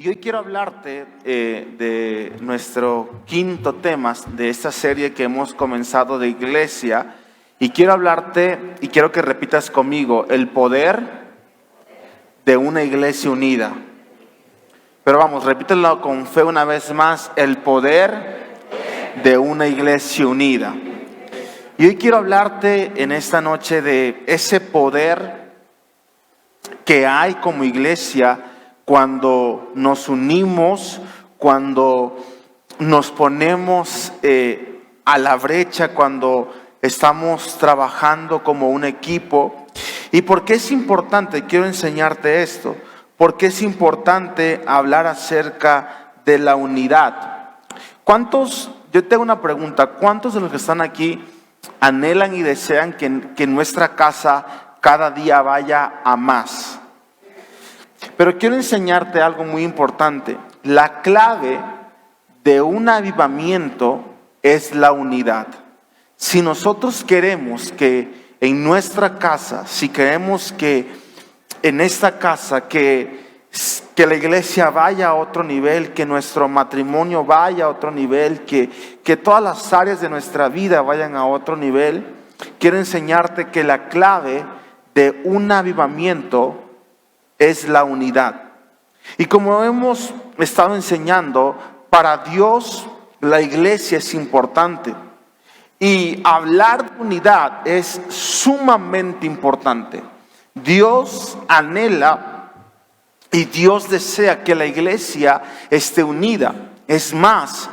Y hoy quiero hablarte de nuestro quinto tema de esta serie que hemos comenzado de iglesia. Y quiero hablarte, y quiero que repitas conmigo, el poder de una iglesia unida. Pero vamos, repítelo con fe una vez más, el poder de una iglesia unida. Y hoy quiero hablarte en esta noche de ese poder que hay como iglesia cuando nos unimos, cuando nos ponemos a la brecha, cuando estamos trabajando como un equipo. ¿Y por qué es importante? Quiero enseñarte esto. ¿Por qué es importante hablar acerca de la unidad? Yo tengo una pregunta, ¿cuántos de los que están aquí anhelan y desean que nuestra casa cada día vaya a más? Pero quiero enseñarte algo muy importante. La clave de un avivamiento es la unidad. Si nosotros queremos que en nuestra casa, si queremos que en esta casa, que la iglesia vaya a otro nivel, que nuestro matrimonio vaya a otro nivel, que todas las áreas de nuestra vida vayan a otro nivel, quiero enseñarte que la clave de un avivamiento es la unidad. Y como hemos estado enseñando, para Dios la iglesia es importante. Y hablar de unidad es sumamente importante. Dios anhela y Dios desea que la iglesia esté unida. Es más,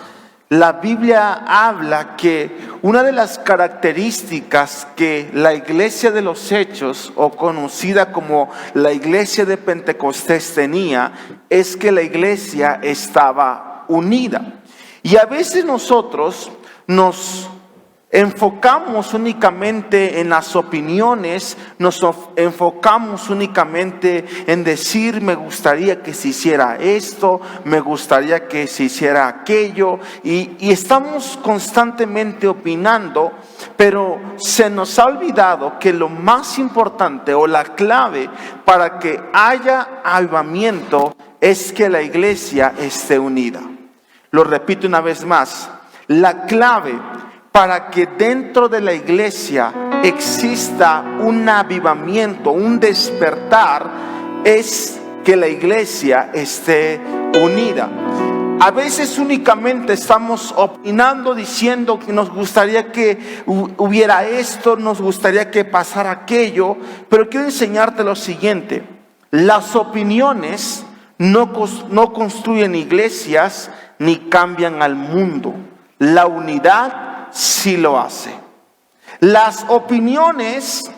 la Biblia habla que una de las características que la iglesia de los Hechos, o conocida como la iglesia de Pentecostés, tenía, es que la iglesia estaba unida. Y a veces nosotros nos enfocamos únicamente en las opiniones, nos enfocamos únicamente en decir, me gustaría que se hiciera esto, me gustaría que se hiciera aquello, y estamos constantemente opinando, pero se nos ha olvidado que lo más importante o la clave para que haya avivamiento es que la iglesia esté unida. Lo repito una vez más, la clave para que dentro de la iglesia exista un avivamiento, un despertar, es que la iglesia esté unida. A veces únicamente estamos opinando, diciendo que nos gustaría que hubiera esto, nos gustaría que pasara aquello, pero quiero enseñarte lo siguiente: las opiniones no construyen iglesias ni cambian al mundo. La unidad sí lo hace. Las opiniones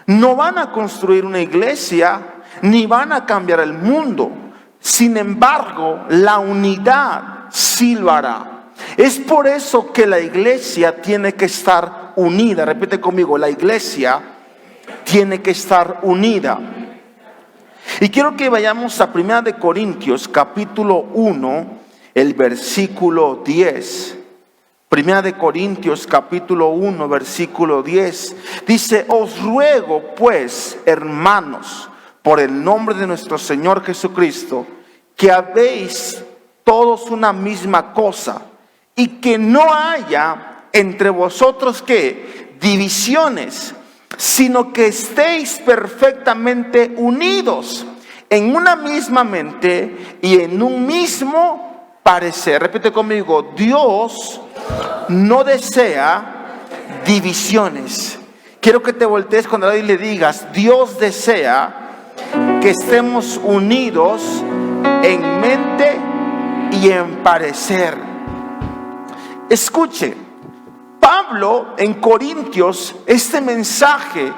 no van a construir una iglesia ni van a cambiar el mundo. Sin embargo, la unidad sí lo hará. Es por eso que la iglesia tiene que estar unida. Repite conmigo, la iglesia tiene que estar unida. Y quiero que vayamos a 1 Corintios capítulo 1, el versículo 10. 1 Corintios capítulo 1 versículo 10 dice: os ruego pues, hermanos, por el nombre de nuestro Señor Jesucristo, que habéis todos una misma cosa, y que no haya entre vosotros ¿qué? Divisiones, sino que estéis perfectamente unidos en una misma mente y en un mismo parecer. Repite conmigo: Dios no desea divisiones. Quiero que te voltees con alguien y le digas: Dios desea que estemos unidos en mente y en parecer. Escuche, Pablo en Corintios, este mensaje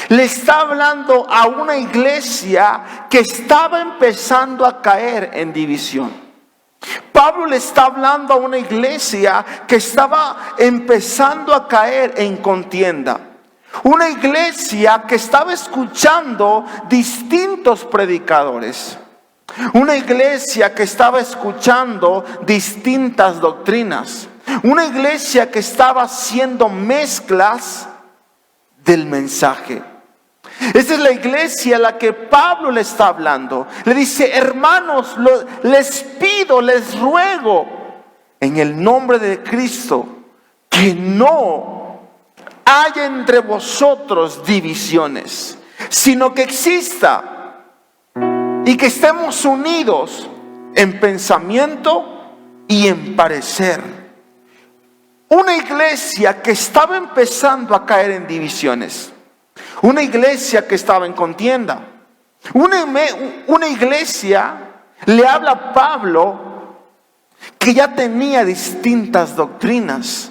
le está hablando a una iglesia que estaba empezando a caer en división. Pablo le está hablando a una iglesia que estaba empezando a caer en contienda. Una iglesia que estaba escuchando distintos predicadores. Una iglesia que estaba escuchando distintas doctrinas. Una iglesia que estaba haciendo mezclas del mensaje. Esa es la iglesia a la que Pablo le está hablando. Le dice: hermanos, les pido, les ruego, en el nombre de Cristo, que no haya entre vosotros divisiones, sino que exista y que estemos unidos en pensamiento y en parecer. Una iglesia que estaba empezando a caer en divisiones. Una iglesia que estaba en contienda. Una iglesia, le habla a Pablo, que ya tenía distintas doctrinas.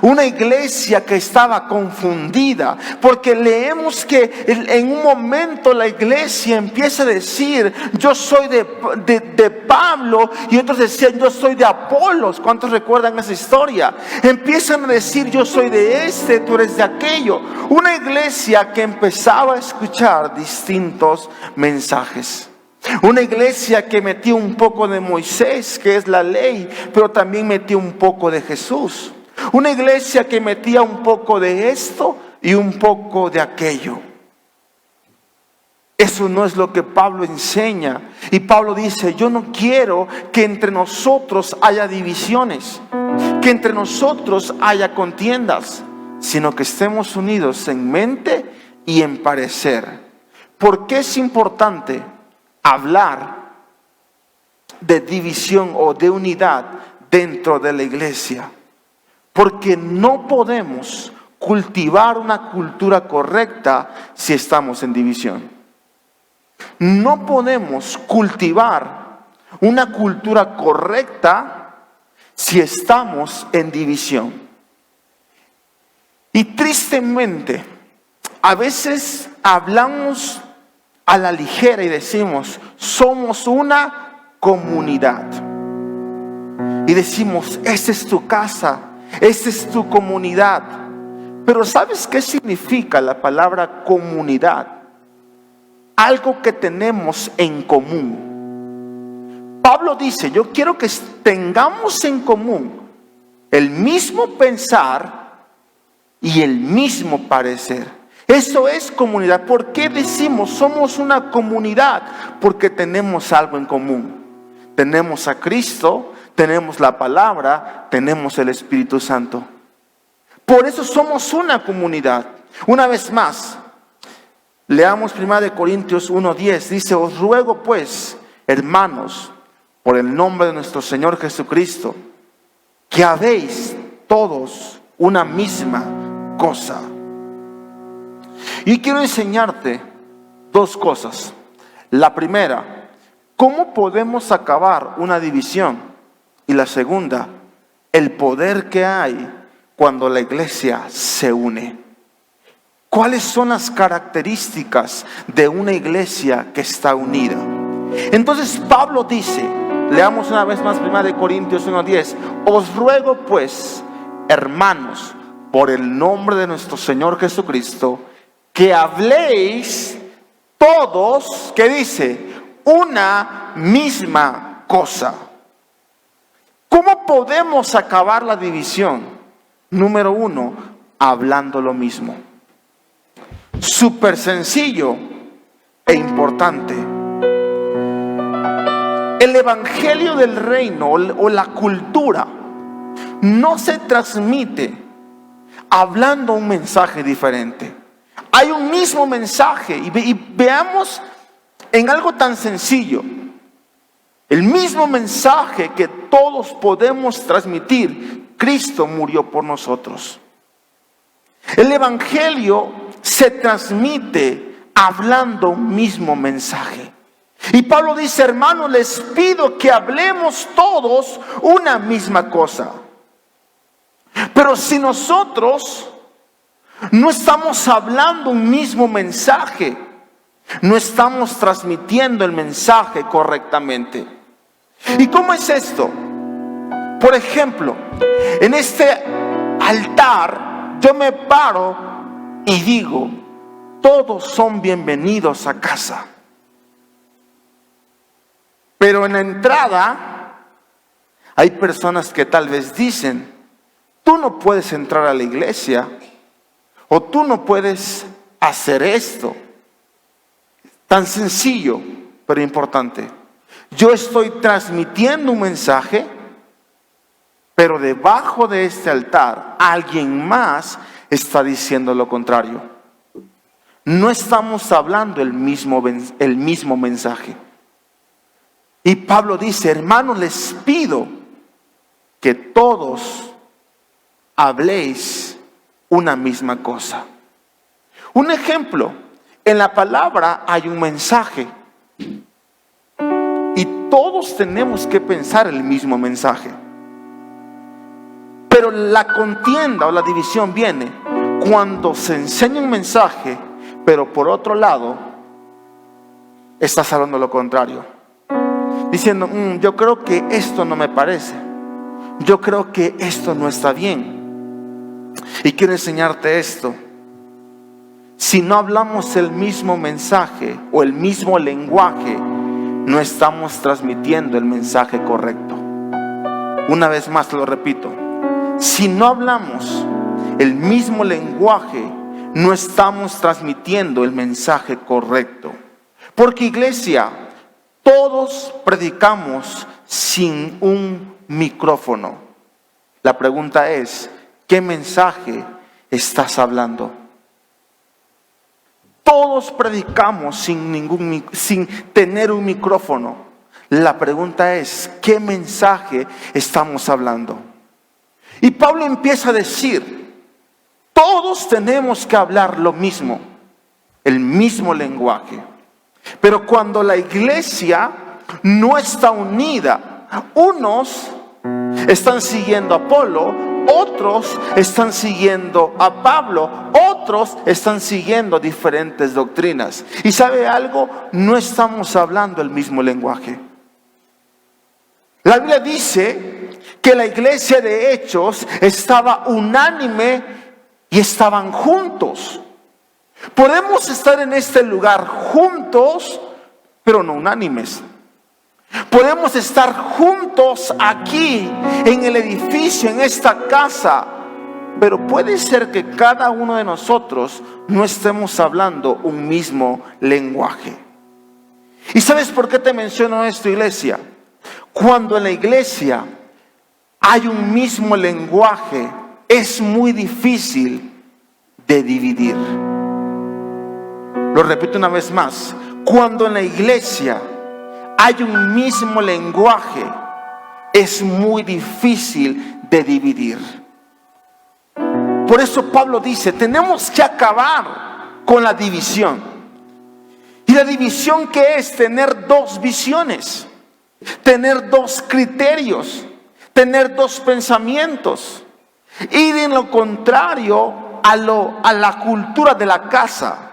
Una iglesia que estaba confundida, porque leemos que en un momento la iglesia empieza a decir: yo soy de Pablo, y otros decían: yo soy de Apolos. ¿Cuántos recuerdan esa historia? Empiezan a decir: yo soy de este, tú eres de aquello. Una iglesia que empezaba a escuchar distintos mensajes. Una iglesia que metía un poco de Moisés, que es la ley, pero también metía un poco de Jesús. Una iglesia que metía un poco de esto y un poco de aquello. Eso no es lo que Pablo enseña. Y Pablo dice: yo no quiero que entre nosotros haya divisiones, que entre nosotros haya contiendas, sino que estemos unidos en mente y en parecer. ¿Por qué es importante hablar de división o de unidad dentro de la iglesia? Porque no podemos cultivar una cultura correcta si estamos en división. No podemos cultivar una cultura correcta si estamos en división. Y tristemente, a veces hablamos a la ligera y decimos: somos una comunidad. Y decimos: esta es tu casa, esta es tu comunidad. Pero ¿sabes qué significa la palabra comunidad? Algo que tenemos en común. Pablo dice: yo quiero que tengamos en común el mismo pensar y el mismo parecer. Eso es comunidad. ¿Por qué decimos somos una comunidad? Porque tenemos algo en común. Tenemos a Cristo, tenemos la palabra, tenemos el Espíritu Santo. Por eso somos una comunidad. Una vez más, leamos 1 Corintios 1:10. Dice: os ruego pues, hermanos, por el nombre de nuestro Señor Jesucristo, que habéis todos una misma cosa. Y quiero enseñarte dos cosas. La primera, ¿cómo podemos acabar una división? Y la segunda, el poder que hay cuando la iglesia se une. ¿Cuáles son las características de una iglesia que está unida? Entonces Pablo dice, leamos una vez más 1 Corintios 1:10. Os ruego pues, hermanos, por el nombre de nuestro Señor Jesucristo, que habléis todos, ¿qué dice? Una misma cosa. ¿Cómo podemos acabar la división? Número 1, hablando lo mismo. Súper sencillo e importante. El evangelio del reino o la cultura no se transmite hablando un mensaje diferente. Hay un mismo mensaje y veamos en algo tan sencillo. El mismo mensaje que todos podemos transmitir. Cristo murió por nosotros. El evangelio se transmite hablando un mismo mensaje. Y Pablo dice, hermanos, les pido que hablemos todos una misma cosa. Pero si nosotros no estamos hablando un mismo mensaje, no estamos transmitiendo el mensaje correctamente. ¿Y cómo es esto? Por ejemplo, en este altar yo me paro y digo, todos son bienvenidos a casa. Pero en la entrada hay personas que tal vez dicen, tú no puedes entrar a la iglesia, o tú no puedes hacer esto. Tan sencillo, pero importante. Yo estoy transmitiendo un mensaje, pero debajo de este altar alguien más está diciendo lo contrario. No estamos hablando el mismo mensaje. Y Pablo dice: hermanos, les pido que todos habléis una misma cosa. Un ejemplo: en la palabra hay un mensaje y todos tenemos que pensar el mismo mensaje. Pero la contienda o la división viene cuando se enseña un mensaje, pero por otro lado estás hablando lo contrario, diciendo: yo creo que esto no me parece, yo creo que esto no está bien. Y quiero enseñarte esto: si no hablamos el mismo mensaje o el mismo lenguaje, no estamos transmitiendo el mensaje correcto. Una vez más te lo repito: si no hablamos el mismo lenguaje, no estamos transmitiendo el mensaje correcto. Porque, iglesia, todos predicamos sin un micrófono. La pregunta es: ¿qué mensaje estás hablando? Todos predicamos sin tener un micrófono. La pregunta es: ¿qué mensaje estamos hablando? Y Pablo empieza a decir: todos tenemos que hablar lo mismo, el mismo lenguaje. Pero cuando la iglesia no está unida, unos están siguiendo a Apolo, otros están siguiendo a Pablo, otros están siguiendo diferentes doctrinas. ¿Y sabe algo? No estamos hablando el mismo lenguaje. La Biblia dice que la iglesia de Hechos estaba unánime y estaban juntos. Podemos estar en este lugar juntos, pero no unánimes. Podemos estar juntos aquí en el edificio, en esta casa, pero puede ser que cada uno de nosotros no estemos hablando un mismo lenguaje. ¿Y sabes por qué te menciono esto, iglesia? Cuando en la iglesia hay un mismo lenguaje, es muy difícil de dividir. Lo repito una vez más: cuando en la iglesia hay un mismo lenguaje, es muy difícil de dividir. Por eso Pablo dice: tenemos que acabar con la división. Y la división, ¿qué es? Tener dos visiones, tener dos criterios, tener dos pensamientos, ir en lo contrario a la cultura de la casa.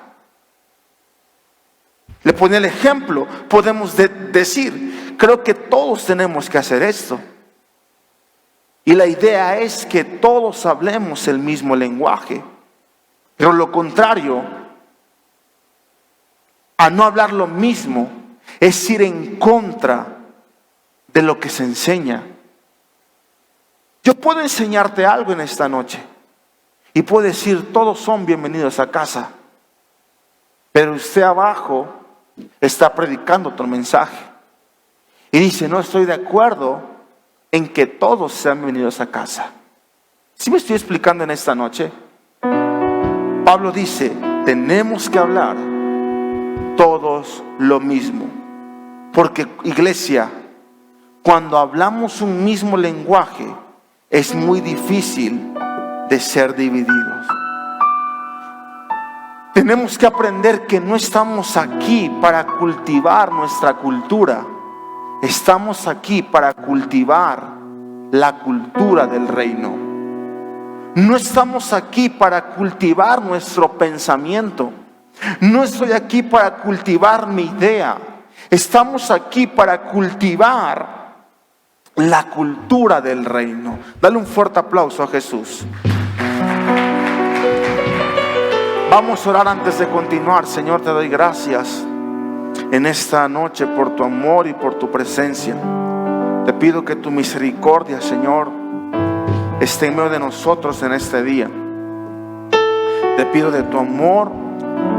Le ponía el ejemplo: podemos decir, creo que todos tenemos que hacer esto. Y la idea es que todos hablemos el mismo lenguaje. Pero lo contrario a no hablar lo mismo es ir en contra de lo que se enseña. Yo puedo enseñarte algo en esta noche y puedo decir: todos son bienvenidos a casa. Pero usted abajo está predicando otro mensaje y dice: no estoy de acuerdo en que todos sean bienvenidos a casa. ¿Sí me estoy explicando en esta noche? Pablo dice: tenemos que hablar todos lo mismo. Porque, iglesia, cuando hablamos un mismo lenguaje, es muy difícil de ser divididos. Tenemos que aprender que no estamos aquí para cultivar nuestra cultura. Estamos aquí para cultivar la cultura del reino. No estamos aquí para cultivar nuestro pensamiento. No estoy aquí para cultivar mi idea. Estamos aquí para cultivar la cultura del reino. Dale un fuerte aplauso a Jesús. Vamos a orar antes de continuar. Señor, te doy gracias en esta noche por tu amor y por tu presencia. Te pido que tu misericordia, Señor, esté en medio de nosotros en este día. Te pido de tu amor,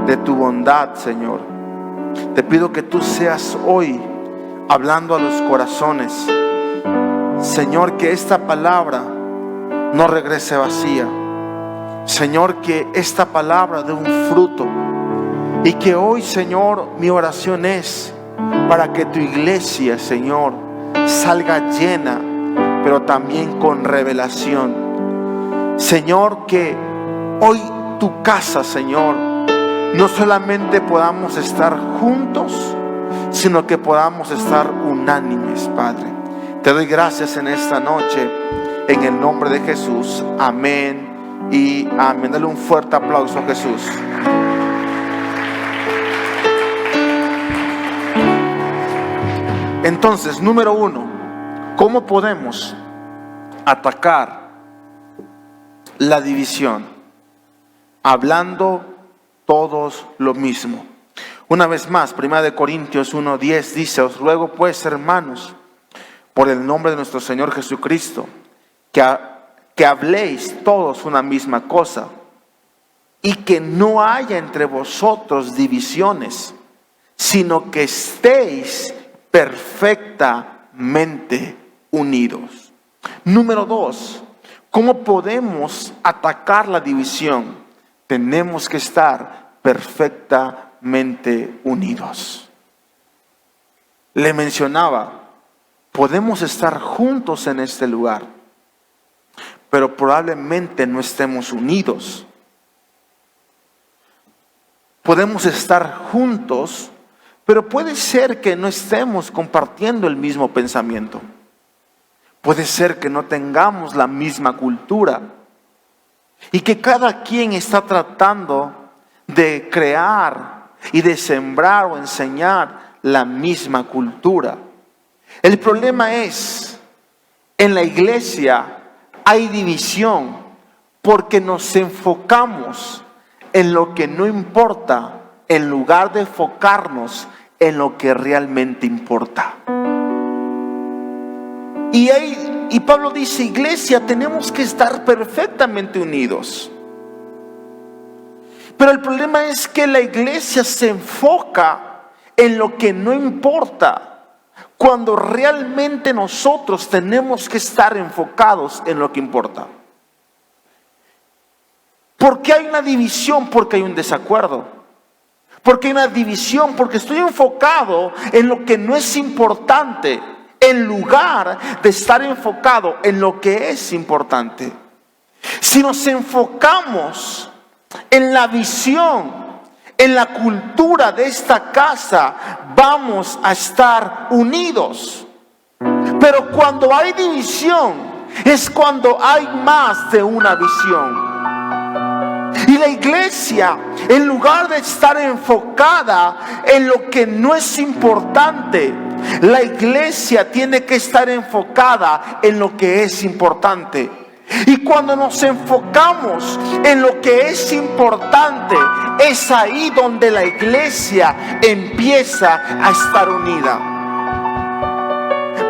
de tu bondad, Señor. Te pido que tú seas hoy hablando a los corazones. Señor, que esta palabra no regrese vacía. Señor, que esta palabra dé un fruto. Y que hoy, Señor, mi oración es para que tu iglesia, Señor, salga llena, pero también con revelación. Señor, que hoy tu casa, Señor, no solamente podamos estar juntos, sino que podamos estar unánimes, Padre. Te doy gracias en esta noche, en el nombre de Jesús. Amén y amén. Dale un fuerte aplauso a Jesús. Entonces, número 1, ¿cómo podemos atacar la división? Hablando todos lo mismo. Una vez más, 1 Corintios 1:10 dice: os ruego pues, hermanos, por el nombre de nuestro Señor Jesucristo, que habléis todos una misma cosa, y que no haya entre vosotros divisiones, sino que estéis perfectamente unidos. Número 2, ¿cómo podemos atacar la división? Tenemos que estar perfectamente unidos. Le mencionaba, podemos estar juntos en este lugar, pero probablemente no estemos unidos. Podemos estar juntos, pero puede ser que no estemos compartiendo el mismo pensamiento. Puede ser que no tengamos la misma cultura y que cada quien está tratando de crear y de sembrar o enseñar la misma cultura. El problema es, en la iglesia hay división porque nos enfocamos en lo que no importa, en lugar de enfocarnos en lo que realmente importa. Y Pablo dice, iglesia, tenemos que estar perfectamente unidos. Pero el problema es que la iglesia se enfoca en lo que no importa, cuando realmente nosotros tenemos que estar enfocados en lo que importa. ¿Por qué hay una división? Porque hay un desacuerdo. Porque hay una división, porque estoy enfocado en lo que no es importante, en lugar de estar enfocado en lo que es importante. Si nos enfocamos en la visión, en la cultura de esta casa, vamos a estar unidos. Pero cuando hay división, es cuando hay más de una visión. Y la iglesia, en lugar de estar enfocada en lo que no es importante, la iglesia tiene que estar enfocada en lo que es importante. Y cuando nos enfocamos en lo que es importante, es ahí donde la iglesia empieza a estar unida.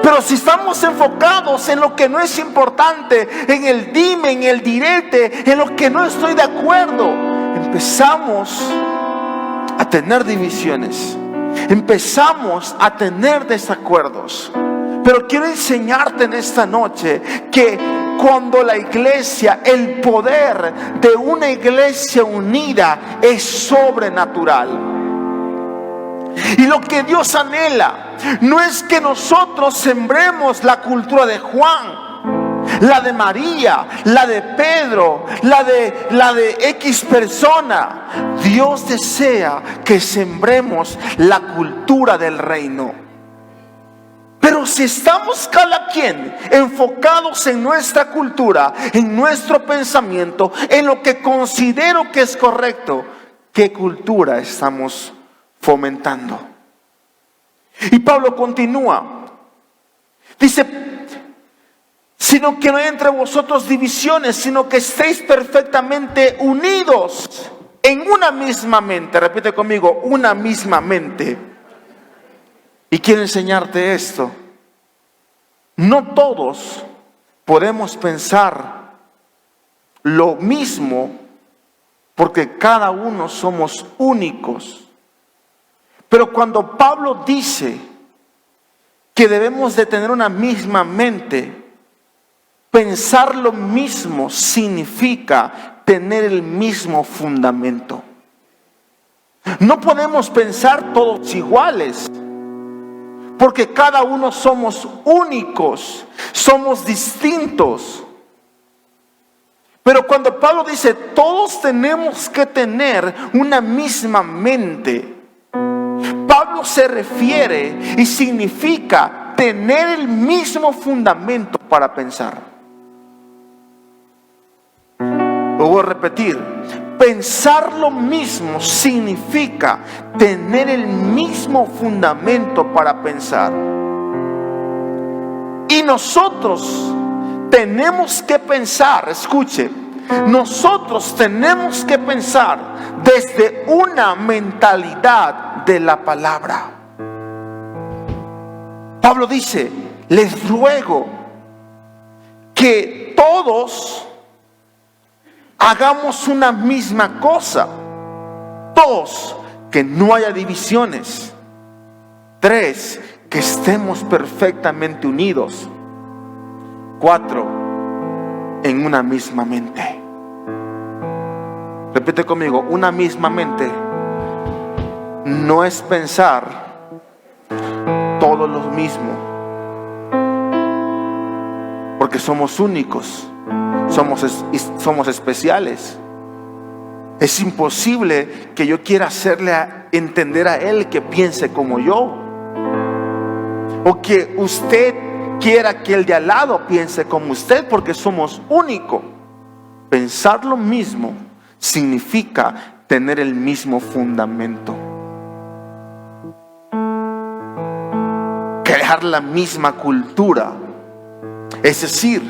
Pero si estamos enfocados en lo que no es importante, en el dime, en el direte, en lo que no estoy de acuerdo, empezamos a tener divisiones, empezamos a tener desacuerdos. Pero quiero enseñarte en esta noche que cuando la iglesia, el poder de una iglesia unida es sobrenatural. Y lo que Dios anhela no es que nosotros sembremos la cultura de Juan, la de María, la de Pedro, la de X persona. Dios desea que sembremos la cultura del reino. Pero si estamos cada quien enfocados en nuestra cultura, en nuestro pensamiento, en lo que considero que es correcto, ¿qué cultura estamos fomentando? Y Pablo continúa, dice, sino que no hay entre vosotros divisiones, sino que estéis perfectamente unidos en una misma mente. Repite conmigo, una misma mente. Y quiero enseñarte esto. No todos podemos pensar lo mismo, porque cada uno somos únicos. Pero cuando Pablo dice que debemos de tener una misma mente, pensar lo mismo significa tener el mismo fundamento. No podemos pensar todos iguales, porque cada uno somos únicos, somos distintos. Pero cuando Pablo dice todos tenemos que tener una misma mente, Pablo se refiere y significa tener el mismo fundamento para pensar. Lo voy a repetir. Pensar lo mismo significa tener el mismo fundamento para pensar. Y nosotros tenemos que pensar, escuche, nosotros tenemos que pensar desde una mentalidad de la palabra. Pablo dice, les ruego que todos hagamos una misma cosa. 2, que no haya divisiones. 3, que estemos perfectamente unidos. 4, en una misma mente. Repite conmigo, una misma mente no es pensar todo lo mismo, porque somos únicos, somos especiales. Es imposible que yo quiera hacerle entender a él que piense como yo, o que usted quiera que el de al lado piense como usted, porque somos únicos. Pensar lo mismo significa tener el mismo fundamento, crear la misma cultura. Es decir,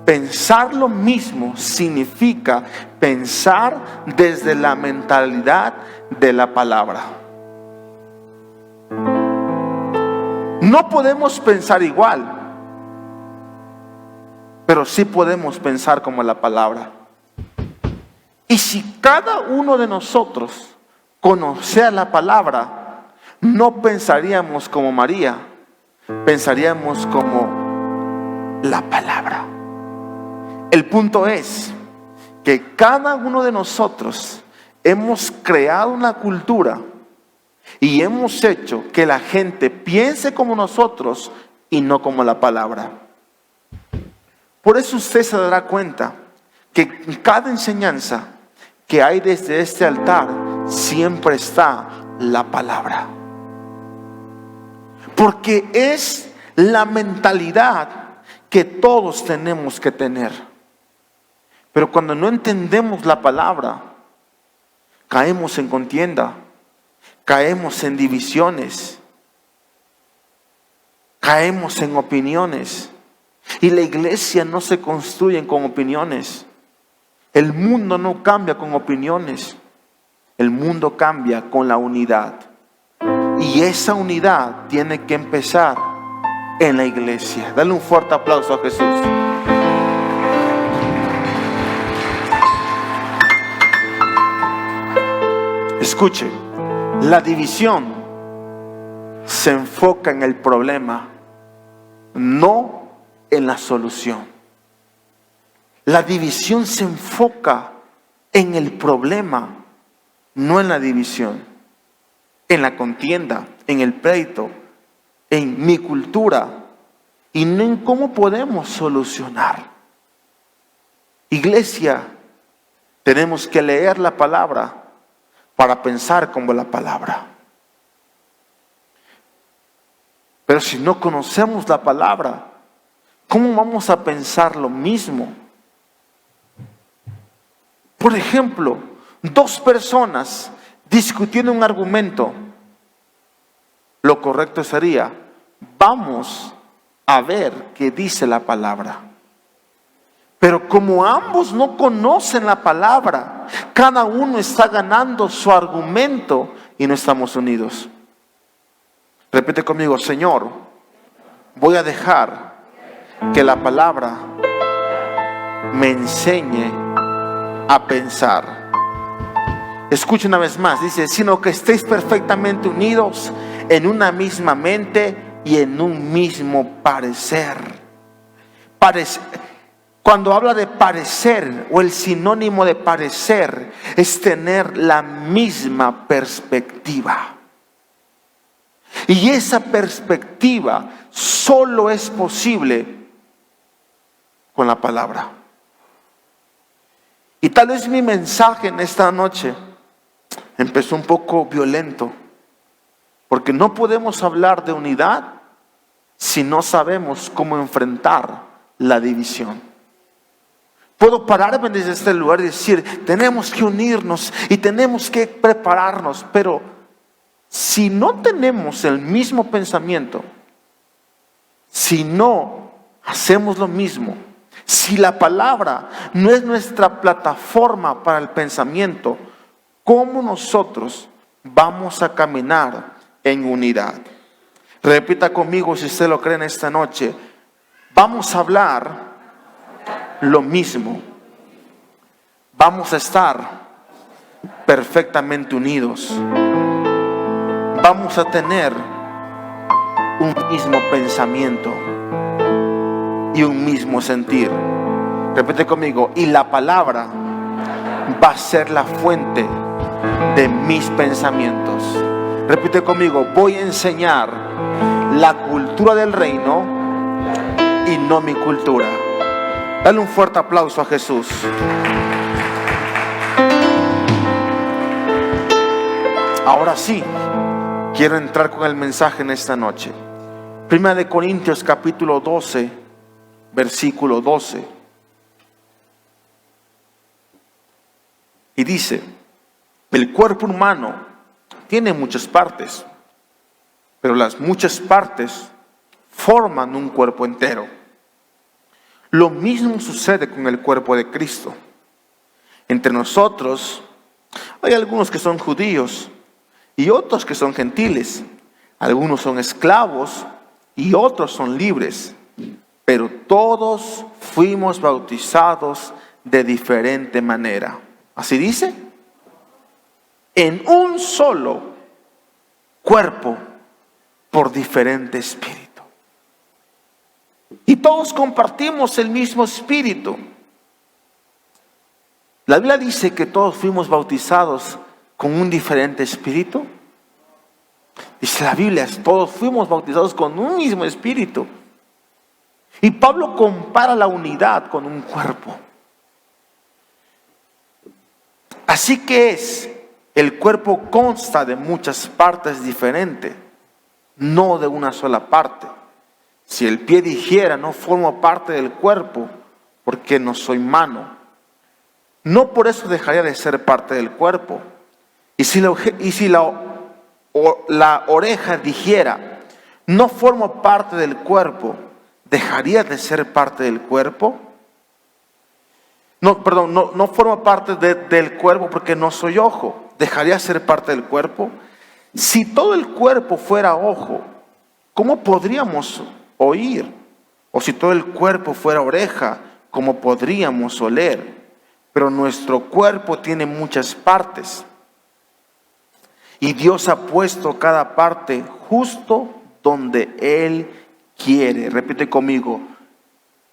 pensar lo mismo significa pensar desde la mentalidad de la palabra. No podemos pensar igual, pero sí podemos pensar como la palabra. Y si cada uno de nosotros conociera la palabra, no pensaríamos como María, pensaríamos como la palabra. El punto es que cada uno de nosotros hemos creado una cultura y hemos hecho que la gente piense como nosotros y no como la palabra. Por eso usted se dará cuenta que en cada enseñanza que hay desde este altar siempre está la palabra. Porque es la mentalidad que todos tenemos que tener. Pero cuando no entendemos la palabra, caemos en contienda, caemos en divisiones, caemos en opiniones. Y la iglesia no se construye con opiniones. El mundo no cambia con opiniones. El mundo cambia con la unidad. Y esa unidad tiene que empezar en la iglesia. Dale un fuerte aplauso a Jesús. Escuche, la división se enfoca en el problema, no en la solución. La división se enfoca en el problema, no en la división, en la contienda, en el pleito, en mi cultura y no en cómo podemos solucionar. Iglesia, tenemos que leer la palabra para pensar como la palabra. Pero si no conocemos la palabra, ¿cómo vamos a pensar lo mismo? Por ejemplo, 2 personas discutiendo un argumento, lo correcto sería, vamos a ver qué dice la palabra. Pero como ambos no conocen la palabra, cada uno está ganando su argumento y no estamos unidos. Repite conmigo, Señor, voy a dejar que la palabra me enseñe a pensar. Escucha una vez más, dice, sino que estéis perfectamente unidos en una misma mente y en un mismo parecer. Cuando habla de parecer, o el sinónimo de parecer, es tener la misma perspectiva. Y esa perspectiva solo es posible con la palabra. Y tal vez mi mensaje en esta noche empezó un poco violento, porque no podemos hablar de unidad si no sabemos cómo enfrentar la división. Puedo pararme desde este lugar y decir, tenemos que unirnos y tenemos que prepararnos, pero si no tenemos el mismo pensamiento, si no hacemos lo mismo, si la palabra no es nuestra plataforma para el pensamiento, ¿cómo nosotros vamos a caminar en unidad? Repita conmigo si usted lo cree en esta noche. Vamos a hablar lo mismo. Vamos a estar perfectamente unidos. Vamos a tener un mismo pensamiento y un mismo sentir. Repite conmigo, y la palabra va a ser la fuente de mis pensamientos. Repite conmigo, voy a enseñar la cultura del reino y no mi cultura. Dale un fuerte aplauso a Jesús. Ahora sí, quiero entrar con el mensaje en esta noche. Primera de Corintios capítulo 12, versículo 12. Y dice, el cuerpo humano tiene muchas partes, pero las muchas partes forman un cuerpo entero. Lo mismo sucede con el cuerpo de Cristo. Entre nosotros hay algunos que son judíos y otros que son gentiles. Algunos son esclavos y otros son libres. Pero todos fuimos bautizados de diferente manera. ¿Así dice? En un solo cuerpo por diferente espíritu. Y todos compartimos el mismo espíritu. La Biblia dice que todos fuimos bautizados con un diferente espíritu. Dice la Biblia, todos fuimos bautizados con un mismo espíritu. Y Pablo compara la unidad con un cuerpo. Así que el cuerpo consta de muchas partes diferentes, no de una sola parte. Si el pie dijera, no formo parte del cuerpo, porque no soy mano, no por eso dejaría de ser parte del cuerpo. Y si la oreja dijera, no formo parte del cuerpo, ¿dejaría de ser parte del cuerpo? No formo parte del cuerpo porque no soy ojo, ¿dejaría de ser parte del cuerpo? Si todo el cuerpo fuera ojo, ¿cómo podríamos oír? O si todo el cuerpo fuera oreja, ¿cómo podríamos oler? Pero nuestro cuerpo tiene muchas partes. Y Dios ha puesto cada parte justo donde Él quiere. Repite conmigo,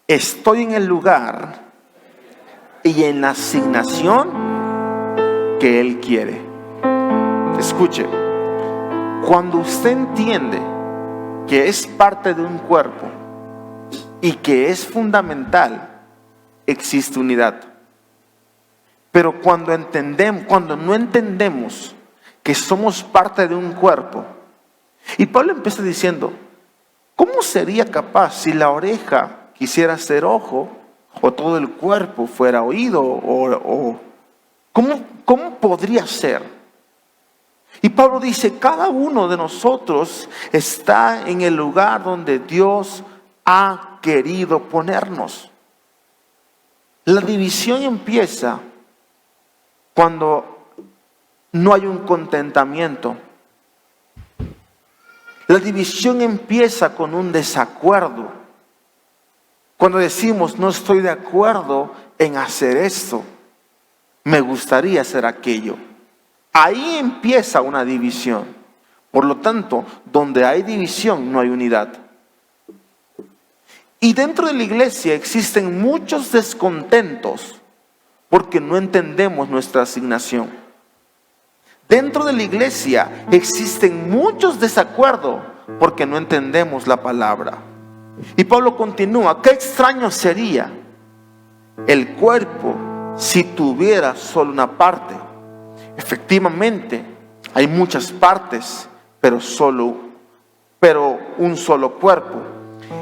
estoy en el lugar y en la asignación que Él quiere. Escuche, cuando usted entiende que es parte de un cuerpo y que es fundamental, existe unidad. Pero cuando no entendemos que somos parte de un cuerpo, y Pablo empieza diciendo, ¿cómo sería capaz si la oreja quisiera ser ojo o todo el cuerpo fuera oído? ¿Cómo podría ser? Y Pablo dice, cada uno de nosotros está en el lugar donde Dios ha querido ponernos. La división empieza cuando no hay un contentamiento. La división empieza con un desacuerdo. Cuando decimos, no estoy de acuerdo en hacer esto, me gustaría hacer aquello. Ahí empieza una división. Por lo tanto, donde hay división no hay unidad. Y dentro de la iglesia existen muchos descontentos porque no entendemos nuestra asignación. Dentro de la iglesia existen muchos desacuerdos porque no entendemos la palabra. Y Pablo continúa: qué extraño sería el cuerpo si tuviera solo una parte. Efectivamente, hay muchas partes, pero un solo cuerpo.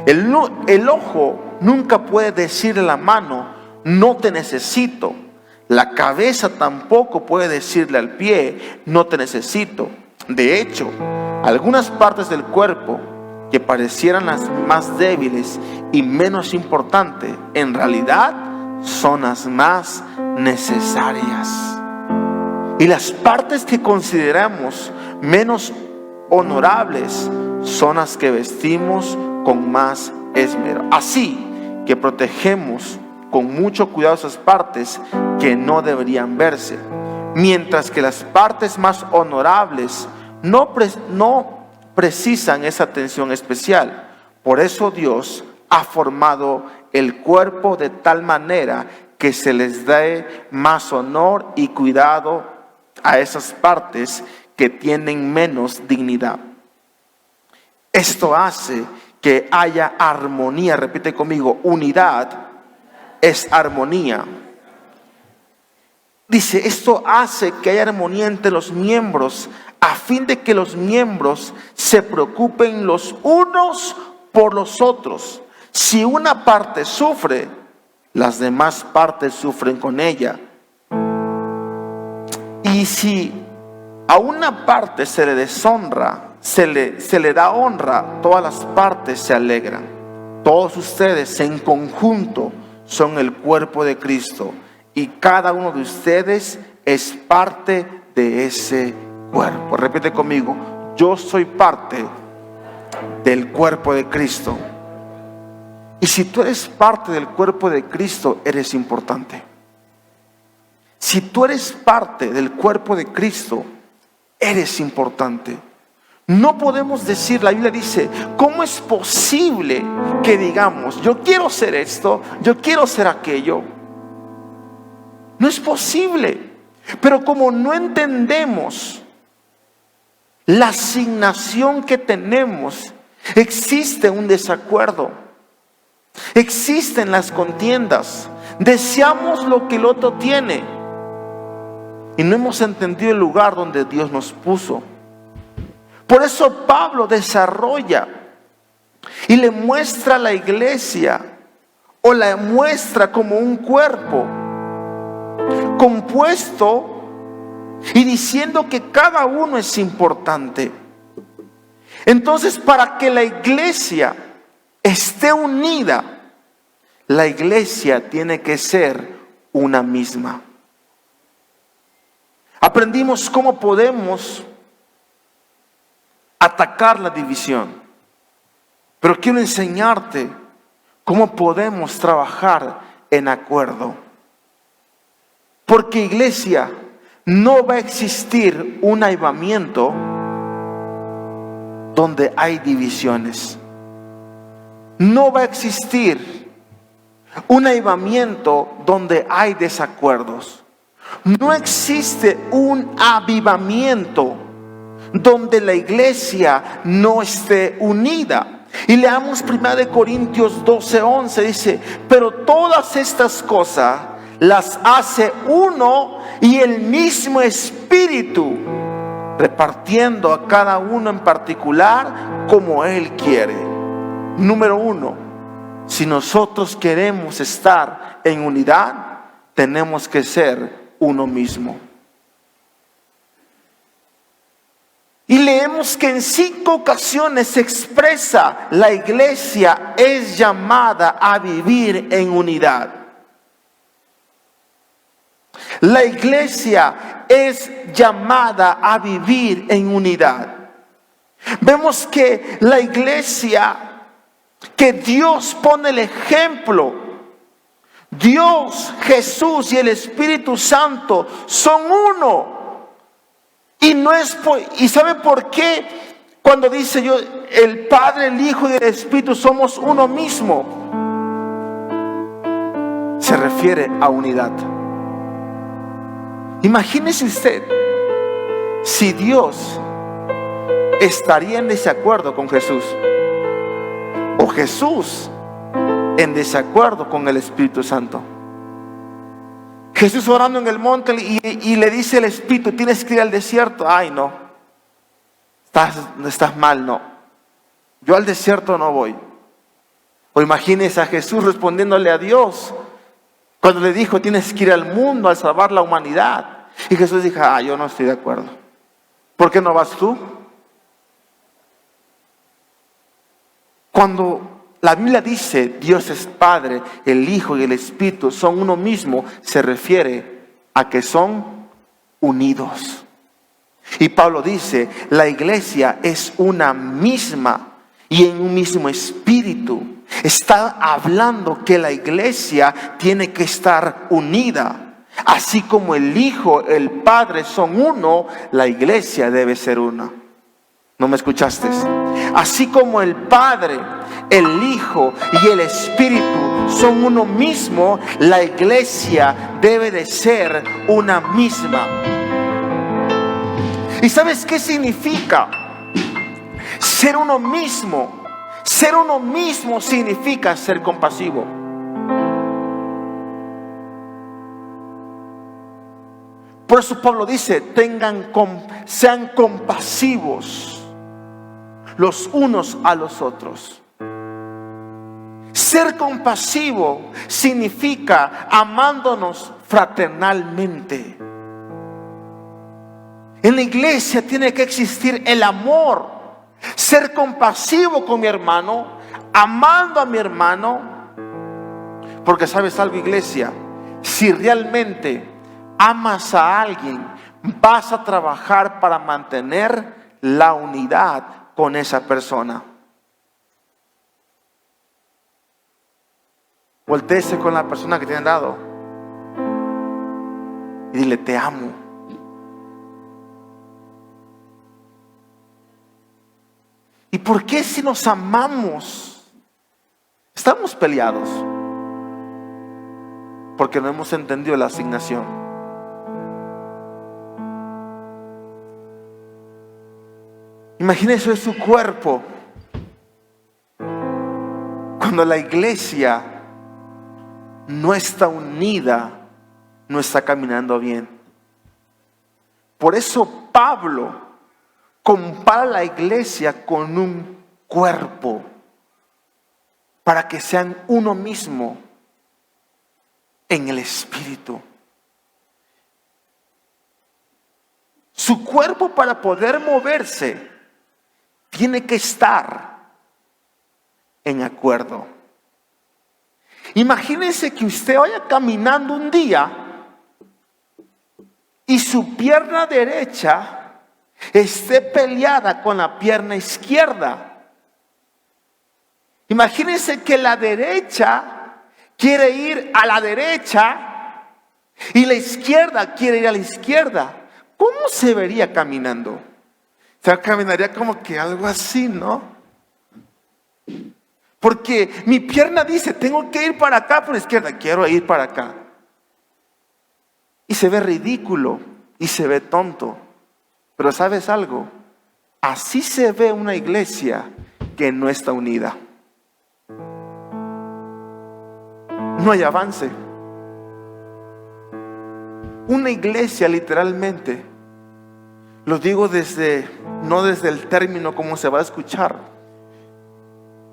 El ojo nunca puede decirle a la mano: no te necesito. La cabeza tampoco puede decirle al pie: no te necesito. De hecho, algunas partes del cuerpo que parecieran las más débiles y menos importantes, en realidad son las más necesarias. Y las partes que consideramos menos honorables son las que vestimos con más esmero. Así que protegemos con mucho cuidado esas partes que no deberían verse, mientras que las partes más honorables no precisan esa atención especial. Por eso Dios ha formado el cuerpo de tal manera que se les dé más honor y cuidado a esas partes que tienen menos dignidad. Esto hace que haya armonía. Repite conmigo: unidad es armonía. Dice, esto hace que haya armonía entre los miembros, a fin de que los miembros se preocupen los unos por los otros. Si una parte sufre, las demás partes sufren con ella. Y si a una parte se le deshonra, se le da honra, todas las partes se alegran. Todos ustedes en conjunto son el cuerpo de Cristo, y cada uno de ustedes es parte de ese cuerpo. Repite conmigo: yo soy parte del cuerpo de Cristo. Y si tú eres parte del cuerpo de Cristo, eres importante. Si tú eres parte del cuerpo de Cristo, eres importante. No podemos decir, la Biblia dice, ¿cómo es posible que digamos, yo quiero ser esto, yo quiero ser aquello? No es posible. Pero como no entendemos la asignación que tenemos, existe un desacuerdo, existen las contiendas, deseamos lo que el otro tiene y no hemos entendido el lugar donde Dios nos puso. Por eso Pablo desarrolla y le muestra a la iglesia, o la muestra como un cuerpo compuesto, y diciendo que cada uno es importante. Entonces, para que la iglesia esté unida, la iglesia tiene que ser una misma. Aprendimos cómo podemos atacar la división, pero quiero enseñarte cómo podemos trabajar en acuerdo. Porque, iglesia, no va a existir un avivamiento donde hay divisiones. No va a existir un avivamiento donde hay desacuerdos. No existe un avivamiento donde la iglesia no esté unida. Y leamos 1 Corintios 12:11, dice, pero todas estas cosas las hace uno y el mismo Espíritu, repartiendo a cada uno en particular como Él quiere. Número 1, si nosotros queremos estar en unidad, tenemos que ser uno mismo. Y leemos que en 5 ocasiones se expresa: la iglesia es llamada a vivir en unidad. La iglesia es llamada a vivir en unidad. Vemos que la iglesia, que Dios pone el ejemplo, Dios, Jesús y el Espíritu Santo son uno. ¿Y sabe por qué? Cuando dice yo, el Padre, el Hijo y el Espíritu somos uno mismo, se refiere a unidad. Imagínese usted si Dios estaría en desacuerdo con Jesús, o Jesús en desacuerdo con el Espíritu Santo. Jesús orando en el monte y le dice al Espíritu, tienes que ir al desierto. Ay, no, estás mal, no, yo al desierto no voy. O imagínese a Jesús respondiéndole a Dios cuando le dijo, tienes que ir al mundo a salvar la humanidad. Y Jesús dijo, yo no estoy de acuerdo. ¿Por qué no vas tú? Cuando la Biblia dice Dios es Padre, el Hijo y el Espíritu son uno mismo, se refiere a que son unidos. Y Pablo dice, la iglesia es una misma y en un mismo espíritu. Está hablando que la iglesia tiene que estar unida. Así como el Hijo, el Padre son uno, la iglesia debe ser una. ¿No me escuchaste? Así como el Padre, el Hijo y el Espíritu son uno mismo, la iglesia debe de ser una misma. ¿Y sabes qué significa ser uno mismo? Ser uno mismo significa ser compasivo. Por eso Pablo dice, sean compasivos los unos a los otros. Ser compasivo significa amándonos fraternalmente. En la iglesia tiene que existir el amor. Ser compasivo con mi hermano, amando a mi hermano. Porque sabes algo, iglesia, si realmente amas a alguien, vas a trabajar para mantener la unidad con esa persona. Voltéese con la persona que te han dado y dile, te amo. ¿Y por qué si nos amamos estamos peleados? Porque no hemos entendido la asignación. Imagínese en su cuerpo cuando la iglesia no está unida, no está caminando bien. Por eso Pablo compara la iglesia con un cuerpo, para que sean uno mismo en el espíritu. Su cuerpo, para poder moverse, tiene que estar en acuerdo. Imagínense que usted vaya caminando un día y su pierna derecha esté peleada con la pierna izquierda. Imagínense que la derecha quiere ir a la derecha y la izquierda quiere ir a la izquierda. ¿Cómo se vería caminando? O sea, caminaría como que algo así, ¿no? Porque mi pierna dice, tengo que ir para acá por la izquierda, quiero ir para acá. Y se ve ridículo y se ve tonto. Pero ¿sabes algo? Así se ve una iglesia que no está unida. No hay avance. Una iglesia, literalmente, lo digo no desde el término como se va a escuchar,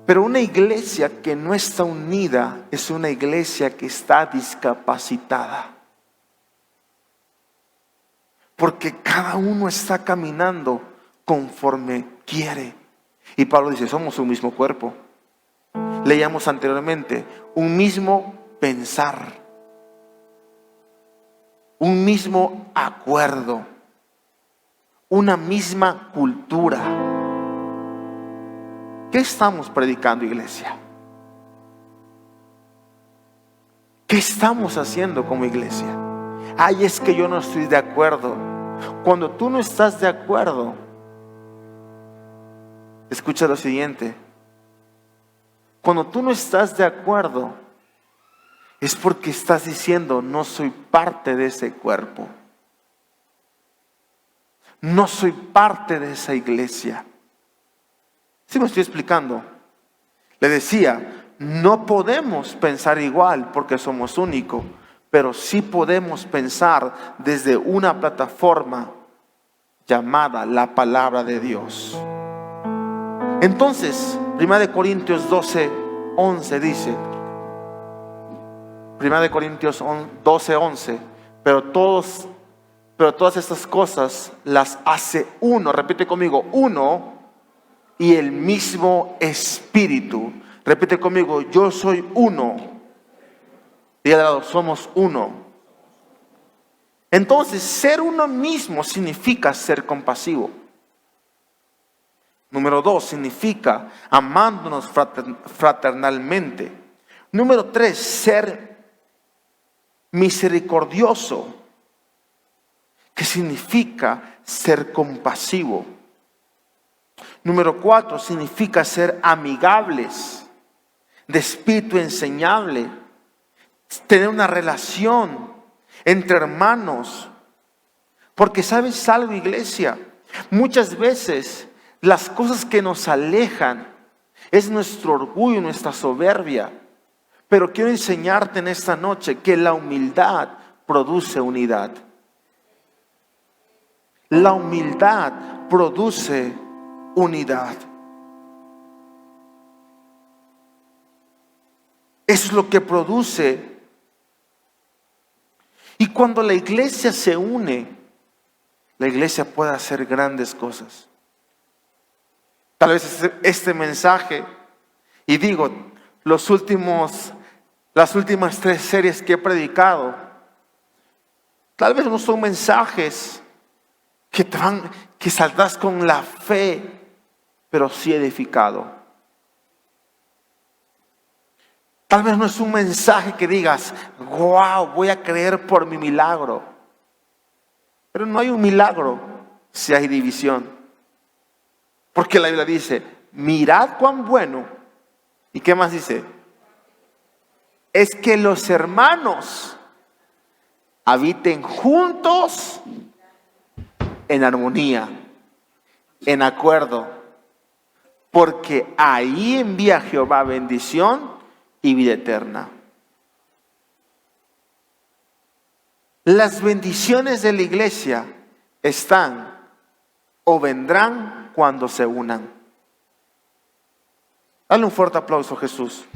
pero una iglesia que no está unida es una iglesia que está discapacitada. Porque cada uno está caminando conforme quiere. Y Pablo dice, somos un mismo cuerpo. Leíamos anteriormente, un mismo pensar, un mismo acuerdo, una misma cultura. ¿Qué estamos predicando, iglesia? ¿Qué estamos haciendo como iglesia? Ay, es que yo no estoy de acuerdo. Cuando tú no estás de acuerdo, escucha lo siguiente. Cuando tú no estás de acuerdo, es porque estás diciendo, no soy parte de ese cuerpo. No soy parte de esa iglesia. ¿Sí me estoy explicando? Le decía, no podemos pensar igual porque somos únicos, pero sí podemos pensar desde una plataforma llamada la palabra de Dios. Entonces, 1 Corintios 12:11 dice, 1 Corintios 12:11, pero todas estas cosas las hace uno, repite conmigo, uno y el mismo Espíritu. Repite conmigo, yo soy uno. Y al lado, somos uno. Entonces, ser uno mismo significa ser compasivo. Número 2, significa amándonos fraternalmente. Número 3, ser misericordioso, que significa ser compasivo. Número 4, significa ser amigables, de espíritu enseñable, tener una relación entre hermanos. Porque ¿sabes algo, iglesia? Muchas veces las cosas que nos alejan es nuestro orgullo, nuestra soberbia. Pero quiero enseñarte en esta noche que la humildad produce unidad. La humildad produce unidad. Eso es lo que produce. Y cuando la iglesia se une, la iglesia puede hacer grandes cosas. Tal vez este mensaje, y digo, las últimas 3 series que he predicado, tal vez no son mensajes que saldrás con la fe, pero sí edificado. Tal vez no es un mensaje que digas, wow, voy a creer por mi milagro. Pero no hay un milagro si hay división. Porque la Biblia dice, mirad cuán bueno. ¿Y qué más dice? Es que los hermanos habiten juntos en armonía, en acuerdo. Porque ahí envía Jehová bendición y vida eterna. Las bendiciones de la iglesia están o vendrán cuando se unan. Dale un fuerte aplauso a Jesús.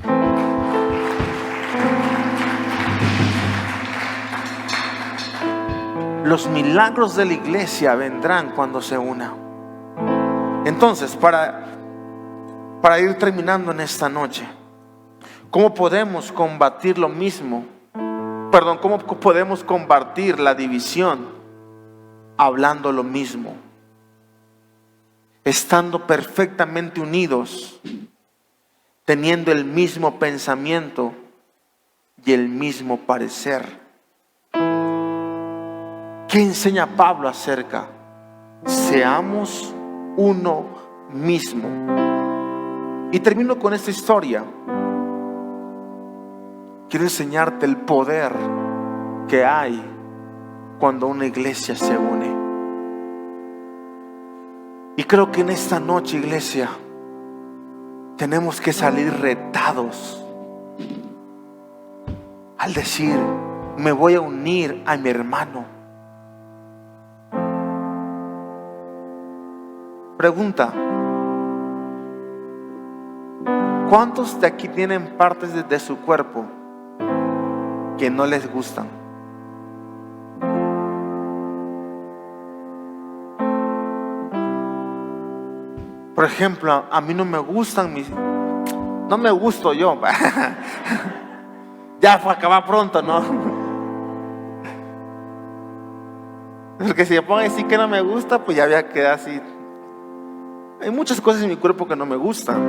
Los milagros de la iglesia vendrán cuando se una. Entonces, para ir terminando en esta noche, ¿cómo podemos combatir lo mismo? ¿Cómo podemos combatir la división? Hablando lo mismo, estando perfectamente unidos, teniendo el mismo pensamiento y el mismo parecer. ¿Qué enseña Pablo acerca? Seamos uno mismo. Y termino con esta historia. Quiero enseñarte el poder que hay cuando una iglesia se une. Y creo que en esta noche, iglesia, tenemos que salir retados al decir, me voy a unir a mi hermano. Pregunta, ¿cuántos de aquí tienen partes de su cuerpo que no les gustan? Por ejemplo, a mí no me gustan no me gusto yo. Ya fue a acabar pronto, ¿no? Porque si me pongo a decir que no me gusta, pues ya voy a quedar así. Hay muchas cosas en mi cuerpo que no me gustan.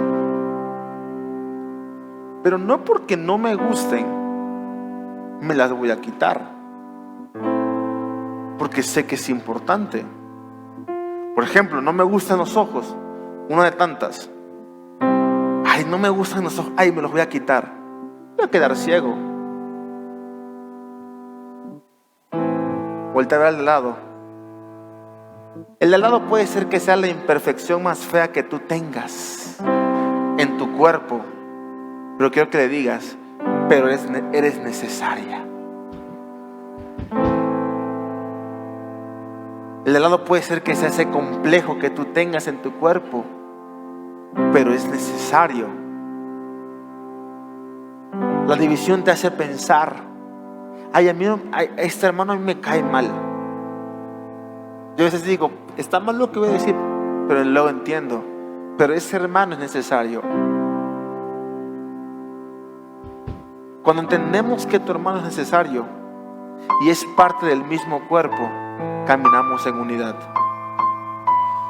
Pero no porque no me gusten, me las voy a quitar. porque sé que es importante. Por ejemplo, no me gustan los ojos, una de tantas. Ay, no me gustan los ojos, ay, me los voy a quitar, voy a quedar ciego. Voltea a ver al de lado. El de al lado puede ser que sea la imperfección más fea que tú tengas en tu cuerpo, pero quiero que le digas, pero eres necesaria. El de al lado puede ser que sea ese complejo que tú tengas en tu cuerpo, pero es necesario. La división te hace pensar, ay, este hermano a mí me cae mal. Yo a veces digo, está mal lo que voy a decir, pero luego entiendo, pero ese hermano es necesario. Cuando entendemos que tu hermano es necesario y es parte del mismo cuerpo, caminamos en unidad.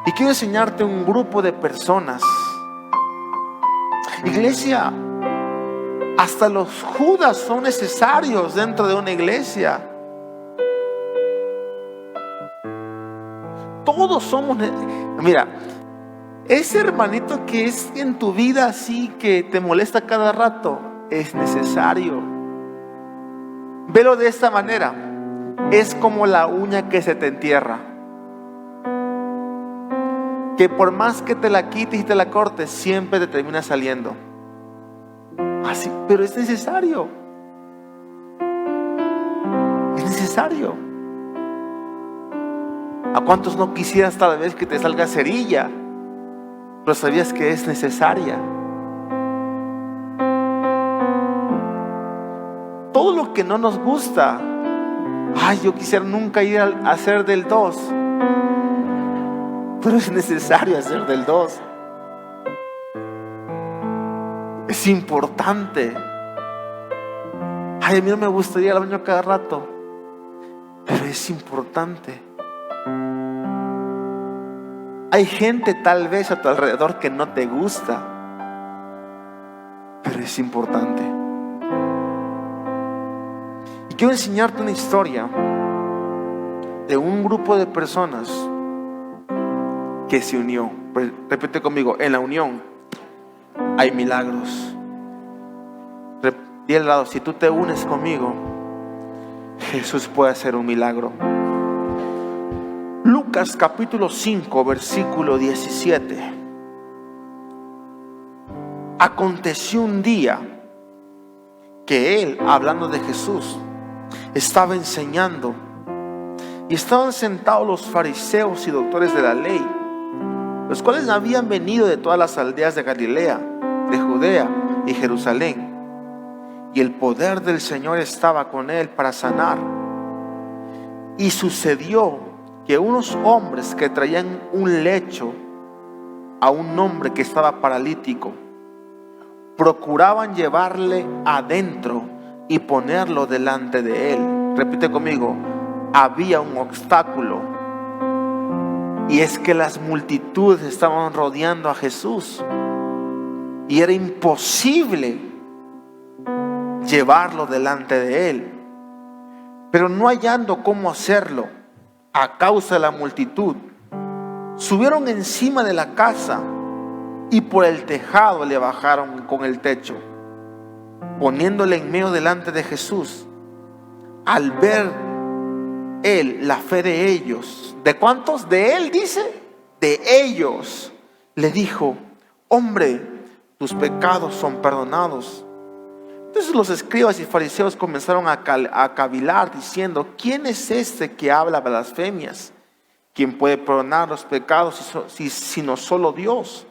Y quiero enseñarte un grupo de personas. Iglesia, hasta los Judas son necesarios dentro de una iglesia. Todos somos. Mira, ese hermanito que es en tu vida así, que te molesta cada rato, es necesario. Velo de esta manera. Es como la uña que se te entierra, que por más que te la quites y te la cortes, siempre te termina saliendo. Así, pero es necesario. Es necesario. ¿A cuántos no quisieras tal vez que te salga cerilla? Pero sabías que es necesaria. Todo lo que no nos gusta, ay, yo quisiera nunca ir a hacer del 2, pero es necesario hacer del 2. Es importante. Ay, a mí no me gustaría ir al baño cada rato, pero es importante. Hay gente tal vez a tu alrededor que no te gusta, pero es importante. Y quiero enseñarte una historia de un grupo de personas que se unió. Repite conmigo, en la unión hay milagros. Y al lado, si tú te unes conmigo, Jesús puede hacer un milagro. Lucas capítulo 5, versículo 17. Aconteció un día que él, hablando de Jesús, estaba enseñando, y estaban sentados los fariseos y doctores de la ley, los cuales habían venido de todas las aldeas de Galilea, de Judea y Jerusalén. Y el poder del Señor estaba con él para sanar. Y sucedió que unos hombres que traían un lecho a un hombre que estaba paralítico, procuraban llevarle adentro y ponerlo delante de él. Repite conmigo, había un obstáculo. Y es que las multitudes estaban rodeando a Jesús y era imposible llevarlo delante de él. Pero no hallando cómo hacerlo a causa de la multitud, subieron encima de la casa y por el tejado le bajaron con el techo, poniéndole en medio delante de Jesús. Al ver él la fe de ellos, ¿de cuántos? De él, dice, de ellos, le dijo: hombre, tus pecados son perdonados. Entonces los escribas y fariseos comenzaron a cavilar diciendo: ¿quién es este que habla blasfemias? ¿Quién puede perdonar los pecados sino solo Dios?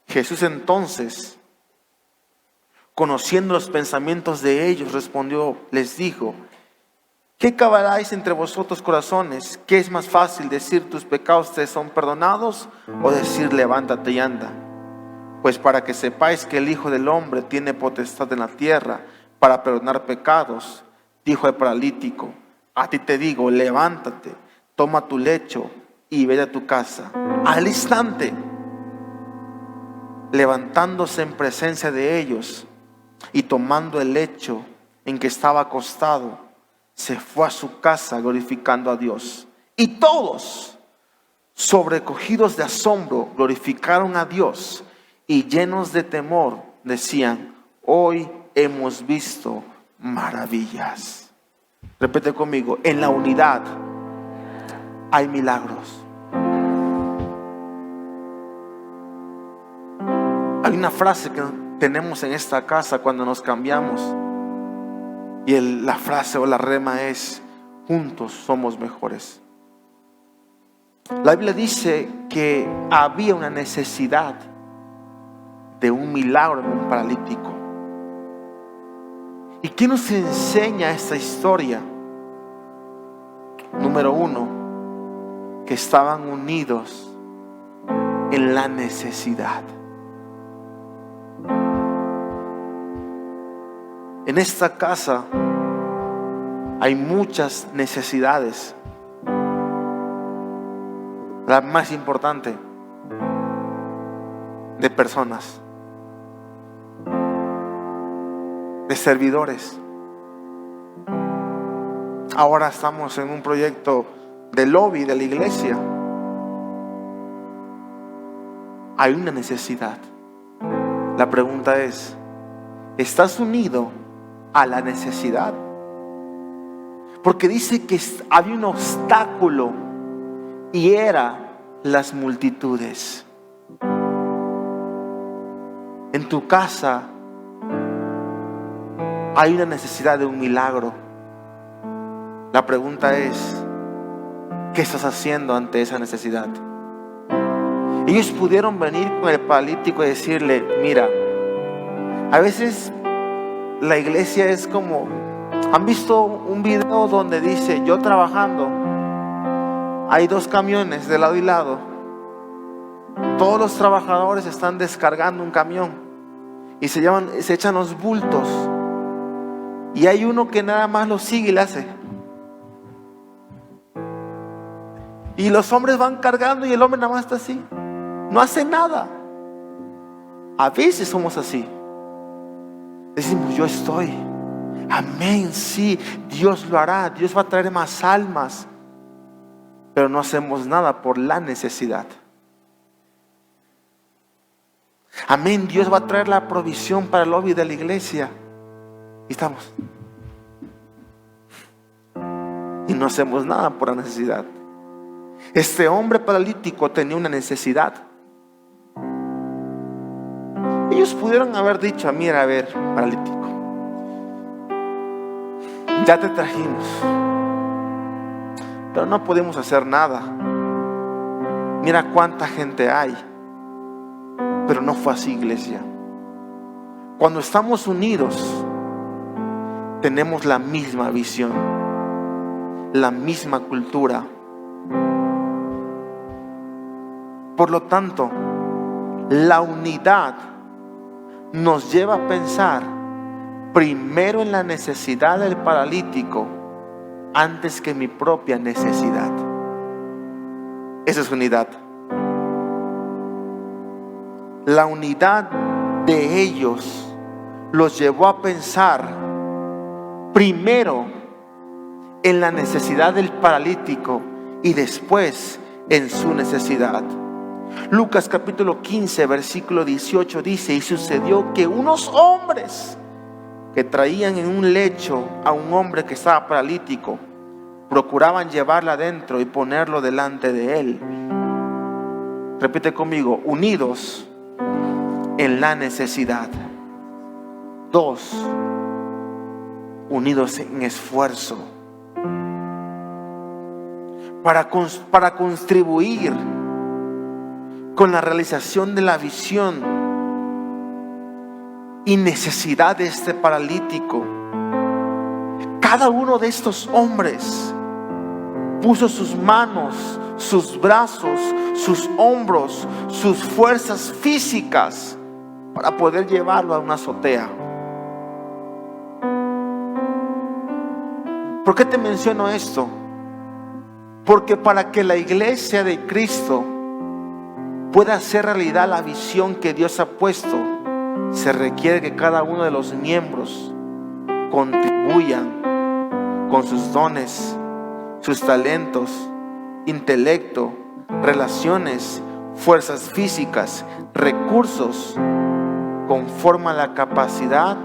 Jesús entonces, conociendo los pensamientos de ellos, respondió, les dijo: ¿qué caviláis entre vosotros corazones? ¿Qué es más fácil, decir tus pecados te son perdonados, o decir levántate y anda? Pues para que sepáis que el Hijo del Hombre tiene potestad en la tierra para perdonar pecados, dijo el paralítico: a ti te digo, levántate, toma tu lecho y vete a tu casa. Al instante, levantándose en presencia de ellos y tomando el lecho en que estaba acostado, se fue a su casa glorificando a Dios. Y todos, sobrecogidos de asombro, glorificaron a Dios y llenos de temor decían: hoy hemos visto maravillas. Repite conmigo: en la unidad hay milagros. Hay una frase que tenemos en esta casa cuando nos cambiamos, y la frase o la rema es: juntos somos mejores. La Biblia dice que había una necesidad de un milagro en un paralítico. ¿Y qué nos enseña esta historia? Número uno, que estaban unidos en la necesidad. En esta casa hay muchas necesidades. La más importante, de personas, de servidores. Ahora estamos en un proyecto de lobby de la iglesia. Hay una necesidad. La pregunta es: ¿estás unido a la necesidad? Porque dice que había un obstáculo y era las multitudes. En tu casa hay una necesidad de un milagro. La pregunta es: ¿qué estás haciendo ante esa necesidad? Ellos pudieron venir con el paralítico y decirle: mira, a veces la iglesia es como, ¿han visto un video donde dice: yo trabajando, hay 2 camiones de lado y lado, todos los trabajadores están descargando un camión y se echan los bultos, y hay uno que nada más lo sigue y le hace, y los hombres van cargando y el hombre nada más está así, no hace nada? A veces somos así. Decimos: yo estoy, amén, sí, Dios lo hará, Dios va a traer más almas, pero no hacemos nada por la necesidad. Amén, Dios va a traer la provisión para el lobby de la iglesia, y estamos, y no hacemos nada por la necesidad. Este hombre paralítico tenía una necesidad. Ellos pudieron haber dicho: mira, a ver, paralítico, ya te trajimos, pero no podemos hacer nada. Mira cuánta gente hay. Pero no fue así, iglesia. Cuando estamos unidos, tenemos la misma visión, la misma cultura. Por lo tanto, la unidad nos lleva a pensar primero en la necesidad del paralítico antes que mi propia necesidad. Esa es unidad. La unidad de ellos los llevó a pensar primero en la necesidad del paralítico y después en su necesidad. Lucas capítulo 15 versículo 18 dice: y sucedió que unos hombres que traían en un lecho a un hombre que estaba paralítico procuraban llevarlo adentro y ponerlo delante de él. Repite conmigo: unidos en la necesidad. 2, unidos en esfuerzo para contribuir con la realización de la visión y necesidad de este paralítico. Cada uno de estos hombres puso sus manos, sus brazos, sus hombros, sus fuerzas físicas para poder llevarlo a una azotea. ¿Por qué te menciono esto? Porque para que la iglesia de Cristo pueda hacer realidad la visión que Dios ha puesto, se requiere que cada uno de los miembros contribuyan con sus dones, sus talentos, intelecto, relaciones, fuerzas físicas, recursos, conforme a la capacidad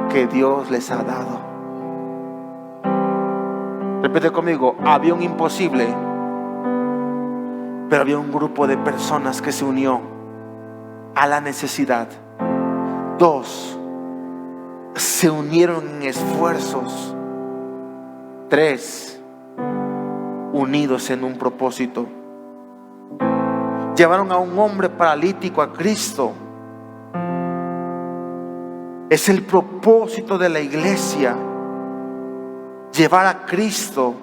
que Dios les ha dado. Repite conmigo, había un imposible, pero había un grupo de personas que se unió a la necesidad. 2, se unieron en esfuerzos. 3, unidos en un propósito. Llevaron a un hombre paralítico a Cristo. Es el propósito de la iglesia, llevar a Cristo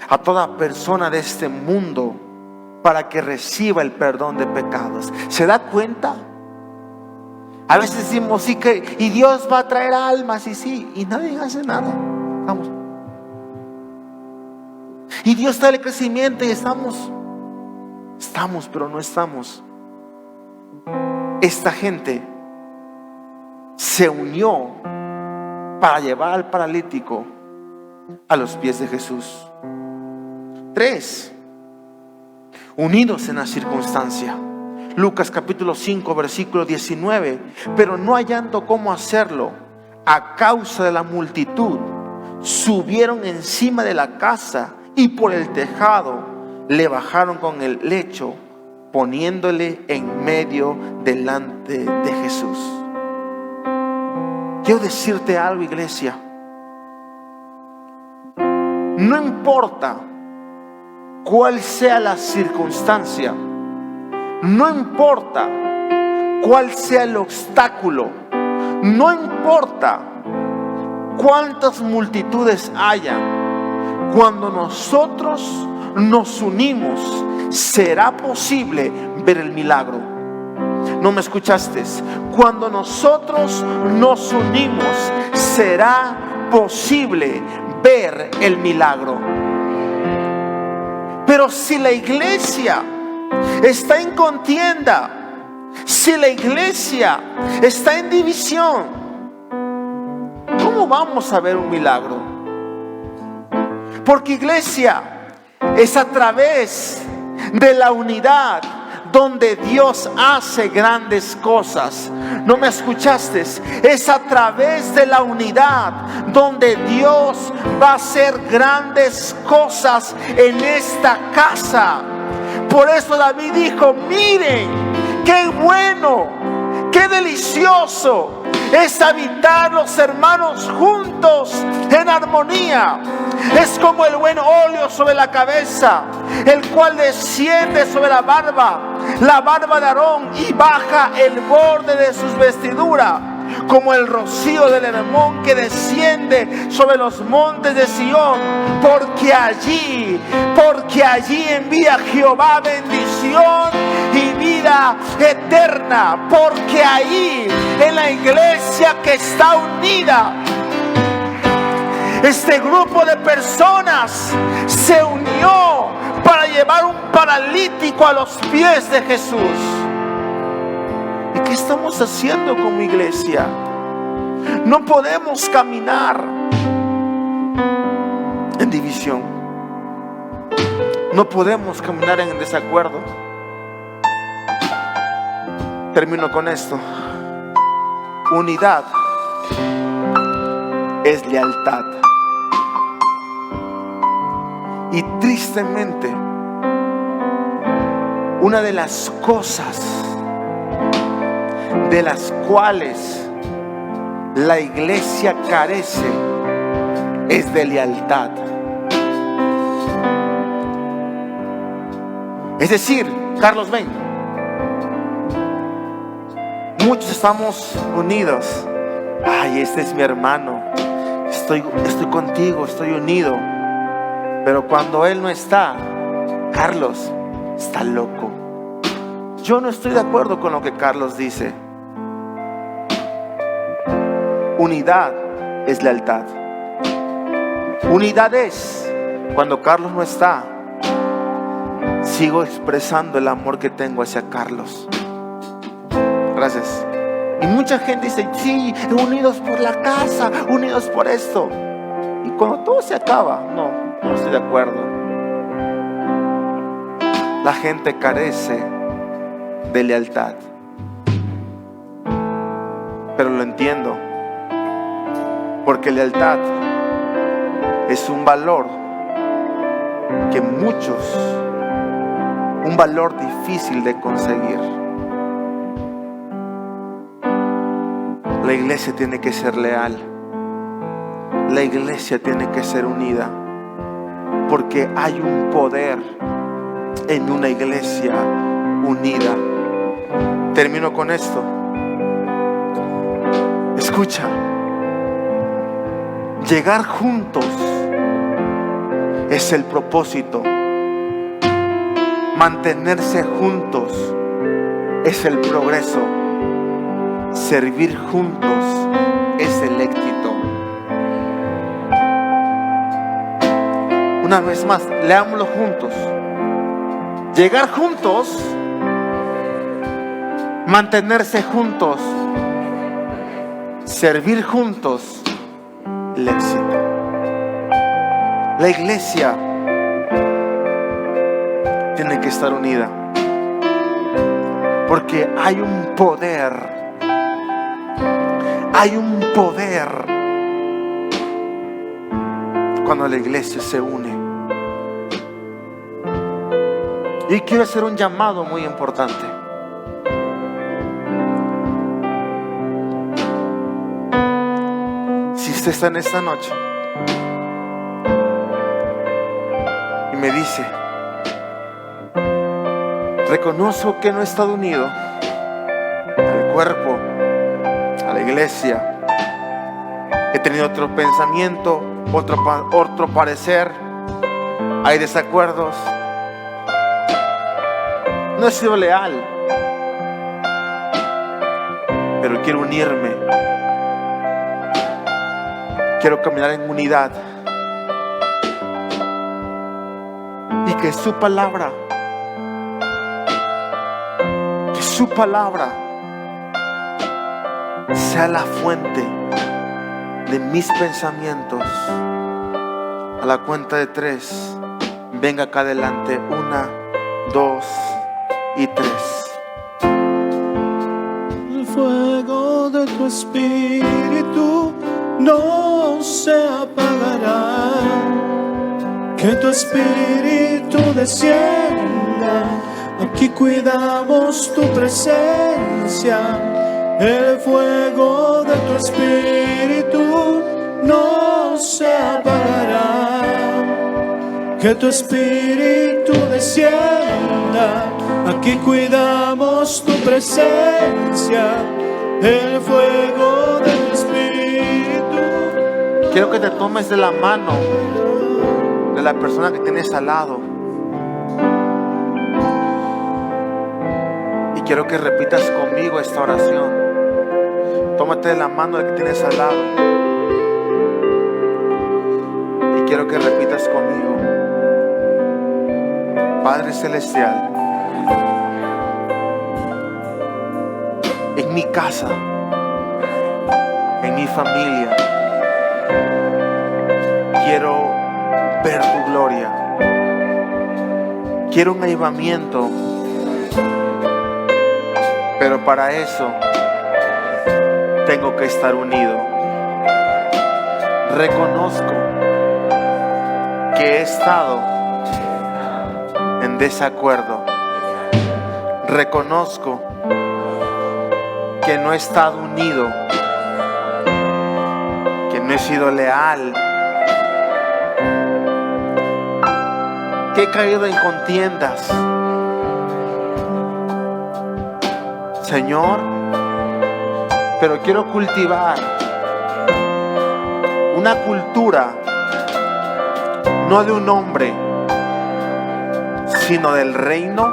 a toda persona de este mundo para que reciba el perdón de pecados. ¿Se da cuenta? A veces decimos sí que y Dios va a traer almas y sí, y nadie hace nada. Vamos. Y Dios trae el crecimiento y estamos, pero no estamos. Esta gente se unió para llevar al paralítico a los pies de Jesús. 3, unidos en la circunstancia. Lucas capítulo 5 versículo 19. Pero no hallando cómo hacerlo a causa de la multitud, subieron encima de la casa y por el tejado le bajaron con el lecho, poniéndole en medio delante de Jesús. Quiero decirte algo, iglesia. No importa cuál sea la circunstancia, no importa cuál sea el obstáculo, no importa cuántas multitudes hayan, cuando nosotros nos unimos, será posible ver el milagro. ¿No me escuchaste? Cuando nosotros nos unimos, será posible ver el milagro. Pero si la iglesia está en contienda, si la iglesia está en división, ¿cómo vamos a ver un milagro? Porque iglesia, es a través de la unidad donde Dios hace grandes cosas. ¿No me escuchaste? Es a través de la unidad donde Dios va a hacer grandes cosas en esta casa. Por eso David dijo: miren, qué bueno, qué delicioso es habitar los hermanos juntos en armonía. Es como el buen óleo sobre la cabeza, el cual desciende sobre la barba de Aarón, y baja el borde de sus vestiduras, como el rocío del Hermón que desciende sobre los montes de Sión. Porque allí envía Jehová bendición y vida eterna. Porque ahí, en la iglesia que está unida, este grupo de personas se unió para llevar un paralítico a los pies de Jesús. ¿Y qué estamos haciendo como iglesia? No podemos caminar en división. No podemos caminar en desacuerdo. Termino con esto. Unidad es lealtad. Y tristemente, una de las cosas de las cuales la iglesia carece es de lealtad. Es decir, Carlos, ven. Muchos estamos unidos. Ay, este es mi hermano. Estoy contigo, estoy unido. Pero cuando él no está, Carlos está loco. Yo no estoy de acuerdo con lo que Carlos dice. Unidad es lealtad. Unidad es cuando Carlos no está, sigo expresando el amor que tengo hacia Carlos. Gracias. Y mucha gente dice: sí, unidos por la casa, unidos por esto. ¿Y cuando todo se acaba. No, no estoy de acuerdo. La gente carece de lealtad. Pero lo entiendo, porque lealtad es un valor que un valor difícil de conseguir. La iglesia tiene que ser leal. La iglesia tiene que ser unida, porque hay un poder en una iglesia unida. Termino con esto. Escucha, llegar juntos es el propósito. Mantenerse juntos es el progreso. Servir juntos es el éxito. Una vez más, leámoslo juntos. Llegar juntos, mantenerse juntos, servir juntos, el éxito. La iglesia tiene que estar unida, porque hay un poder cuando la iglesia se une. Y quiero hacer un llamado muy importante. Si usted está en esta noche y me dice: reconozco que no he estado unido al cuerpo, a la iglesia, he tenido otro pensamiento, otro parecer, hay desacuerdos, no he sido leal, pero quiero unirme, quiero caminar en unidad, y que su palabra sea la fuente de mis pensamientos. A la cuenta de 3, venga acá adelante. 1, 2 y 3. El fuego de tu espíritu no se apagará. Que tu espíritu descienda. Aquí cuidamos tu presencia. El fuego de tu espíritu no se apagará. Que tu espíritu descienda. Aquí cuidamos tu presencia. El fuego de tu espíritu. Quiero que te tomes de la mano de la persona que tienes al lado. Y quiero que repitas conmigo esta oración. Tómate de la mano del que tienes al lado. Y quiero que repitas conmigo. Padre Celestial, en mi casa, en mi familia, quiero ver tu gloria. Quiero un avivamiento, pero para eso tengo que estar unido. Reconozco que he estado en desacuerdo. Reconozco que no he estado unido, que no he sido leal, que he caído en contiendas. Señor, pero quiero cultivar una cultura no de un hombre, sino del reino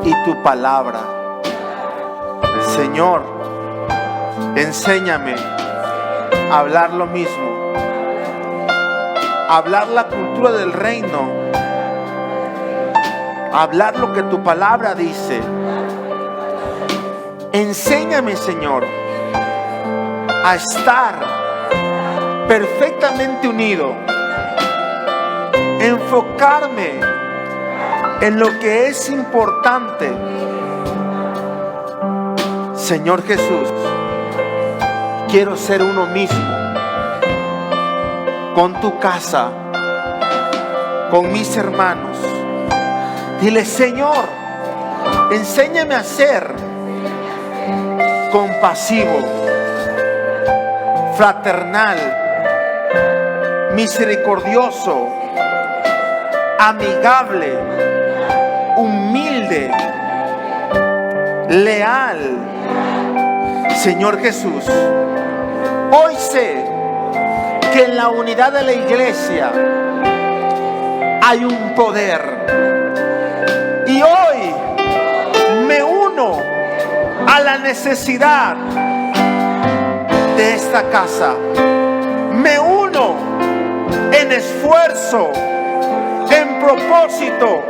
y tu palabra. Señor, enséñame a hablar lo mismo, a hablar la cultura del reino, a hablar lo que tu palabra dice. Enséñame, Señor, a estar perfectamente unido, enfocarme en lo que es importante. Señor Jesús, quiero ser uno mismo con tu casa, con mis hermanos. Dile: Señor, enséñame a ser compasivo, fraternal, misericordioso, amigable, humilde, leal. Señor Jesús, hoy sé que en la unidad de la iglesia hay un poder, y hoy me uno a la necesidad de esta casa. Me uno en esfuerzo, en propósito.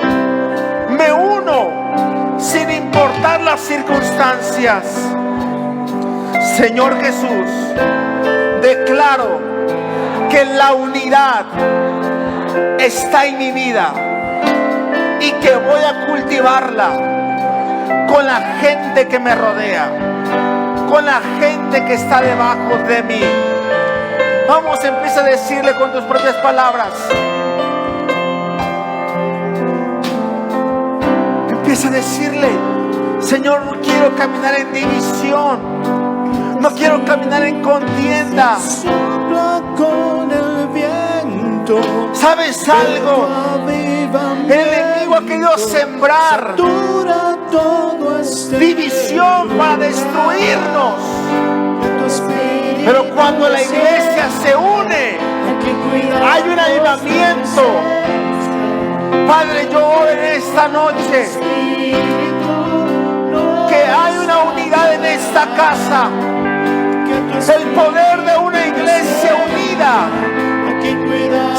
Me uno sin importar las circunstancias. Señor Jesús, declaro que la unidad está en mi vida y que voy a cultivarla con la gente que me rodea, con la gente que está debajo de mí. Vamos, empieza a decirle con tus propias palabras. Empieza a decirle: Señor, no quiero caminar en división. No quiero caminar en contienda. Sopla con el viento. ¿Sabes algo? El enemigo ha querido sembrar división para destruirnos. Pero cuando la iglesia se une, hay un avivamiento. Padre, yo oro en esta noche que hay una unidad en esta casa. El poder de una iglesia unida.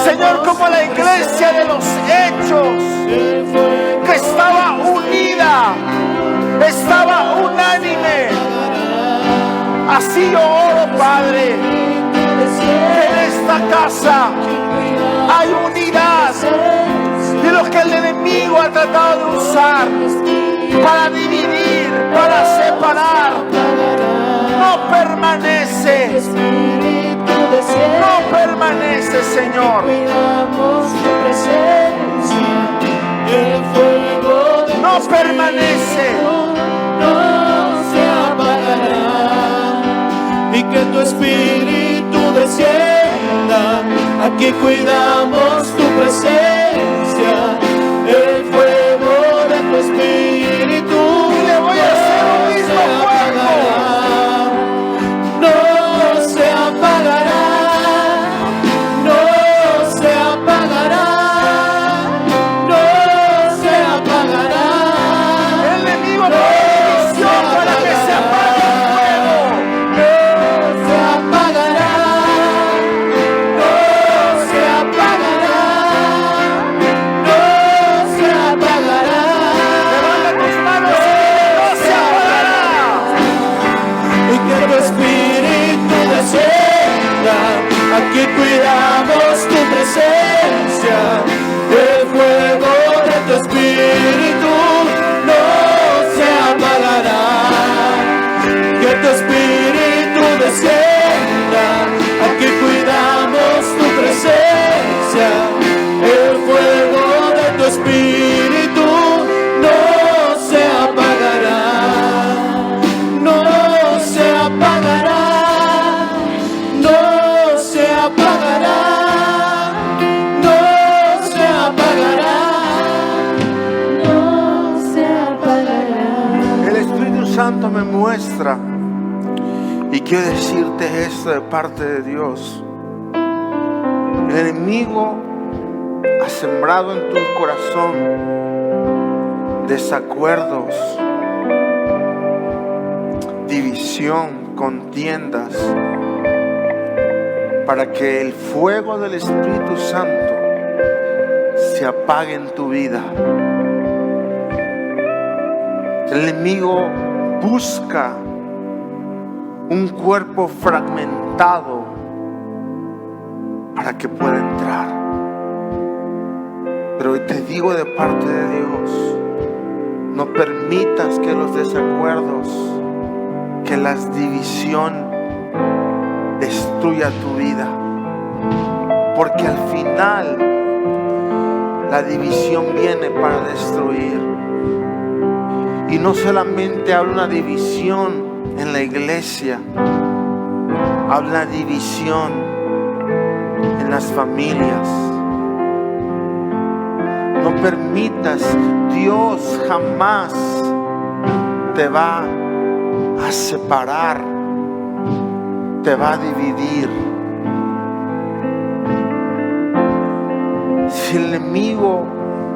Señor, como la iglesia de los Hechos, que estaba unida, estaba unánime. Así yo oro, Padre, que en esta casa hay unidad de lo que el enemigo ha tratado de usar para dividir, para separar. No permanece, no permanece, Señor. No permanece. No se apagará, y que tu espíritu descienda. Aquí cuidamos tu presencia, el fuego de tu espíritu. Y le voy a hacer un mismo fuego. No se apagará, no se apagará, no se apagará. El enemigo no tiene visión para que se apague el fuego. No se apagará, no se apagará, no se apagará. Levanta tus manos y dile: no se apagará. Y que tu espíritu descienda. Aquí cuidamos tu presencia, el fuego de tu espíritu no se apagará. Que tu espíritu descienda. Aquí cuidamos tu presencia, el fuego de tu espíritu no se apagará. No se apagará, no se apagará, no se apagará, no se apagará. El Espíritu Santo me muestra, y quiero decirte esto de parte de Dios. El enemigo ha sembrado en tu corazón desacuerdos, división, contiendas, para que el fuego del Espíritu Santo se apague en tu vida. El enemigo busca un cuerpo fragmentado, para que pueda entrar. Pero hoy te digo de parte de Dios, no permitas que los desacuerdos, que la división destruya tu vida. Porque al final la división viene para destruir. Y no solamente habla una división en la iglesia, habla división en las familias. No permitas, Dios jamás te va a separar, te va a dividir. Si el enemigo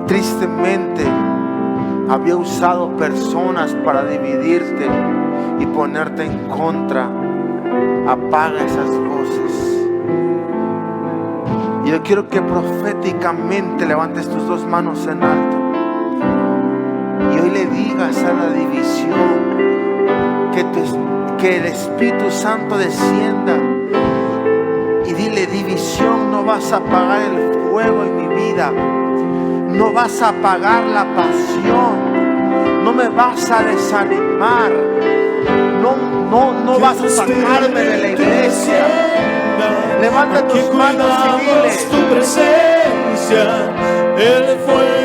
tristemente había usado personas para dividirte y ponerte en contra, apaga esas voces. Y yo quiero que proféticamente levantes tus dos manos en alto y hoy le digas a la división que el Espíritu Santo descienda y dile: división, no vas a apagar el fuego en mi vida, no vas a apagar la pasión, no me vas a desanimar, no vas a sacarme de la iglesia. Levanta tus manos y dile: tu presencia, el fuego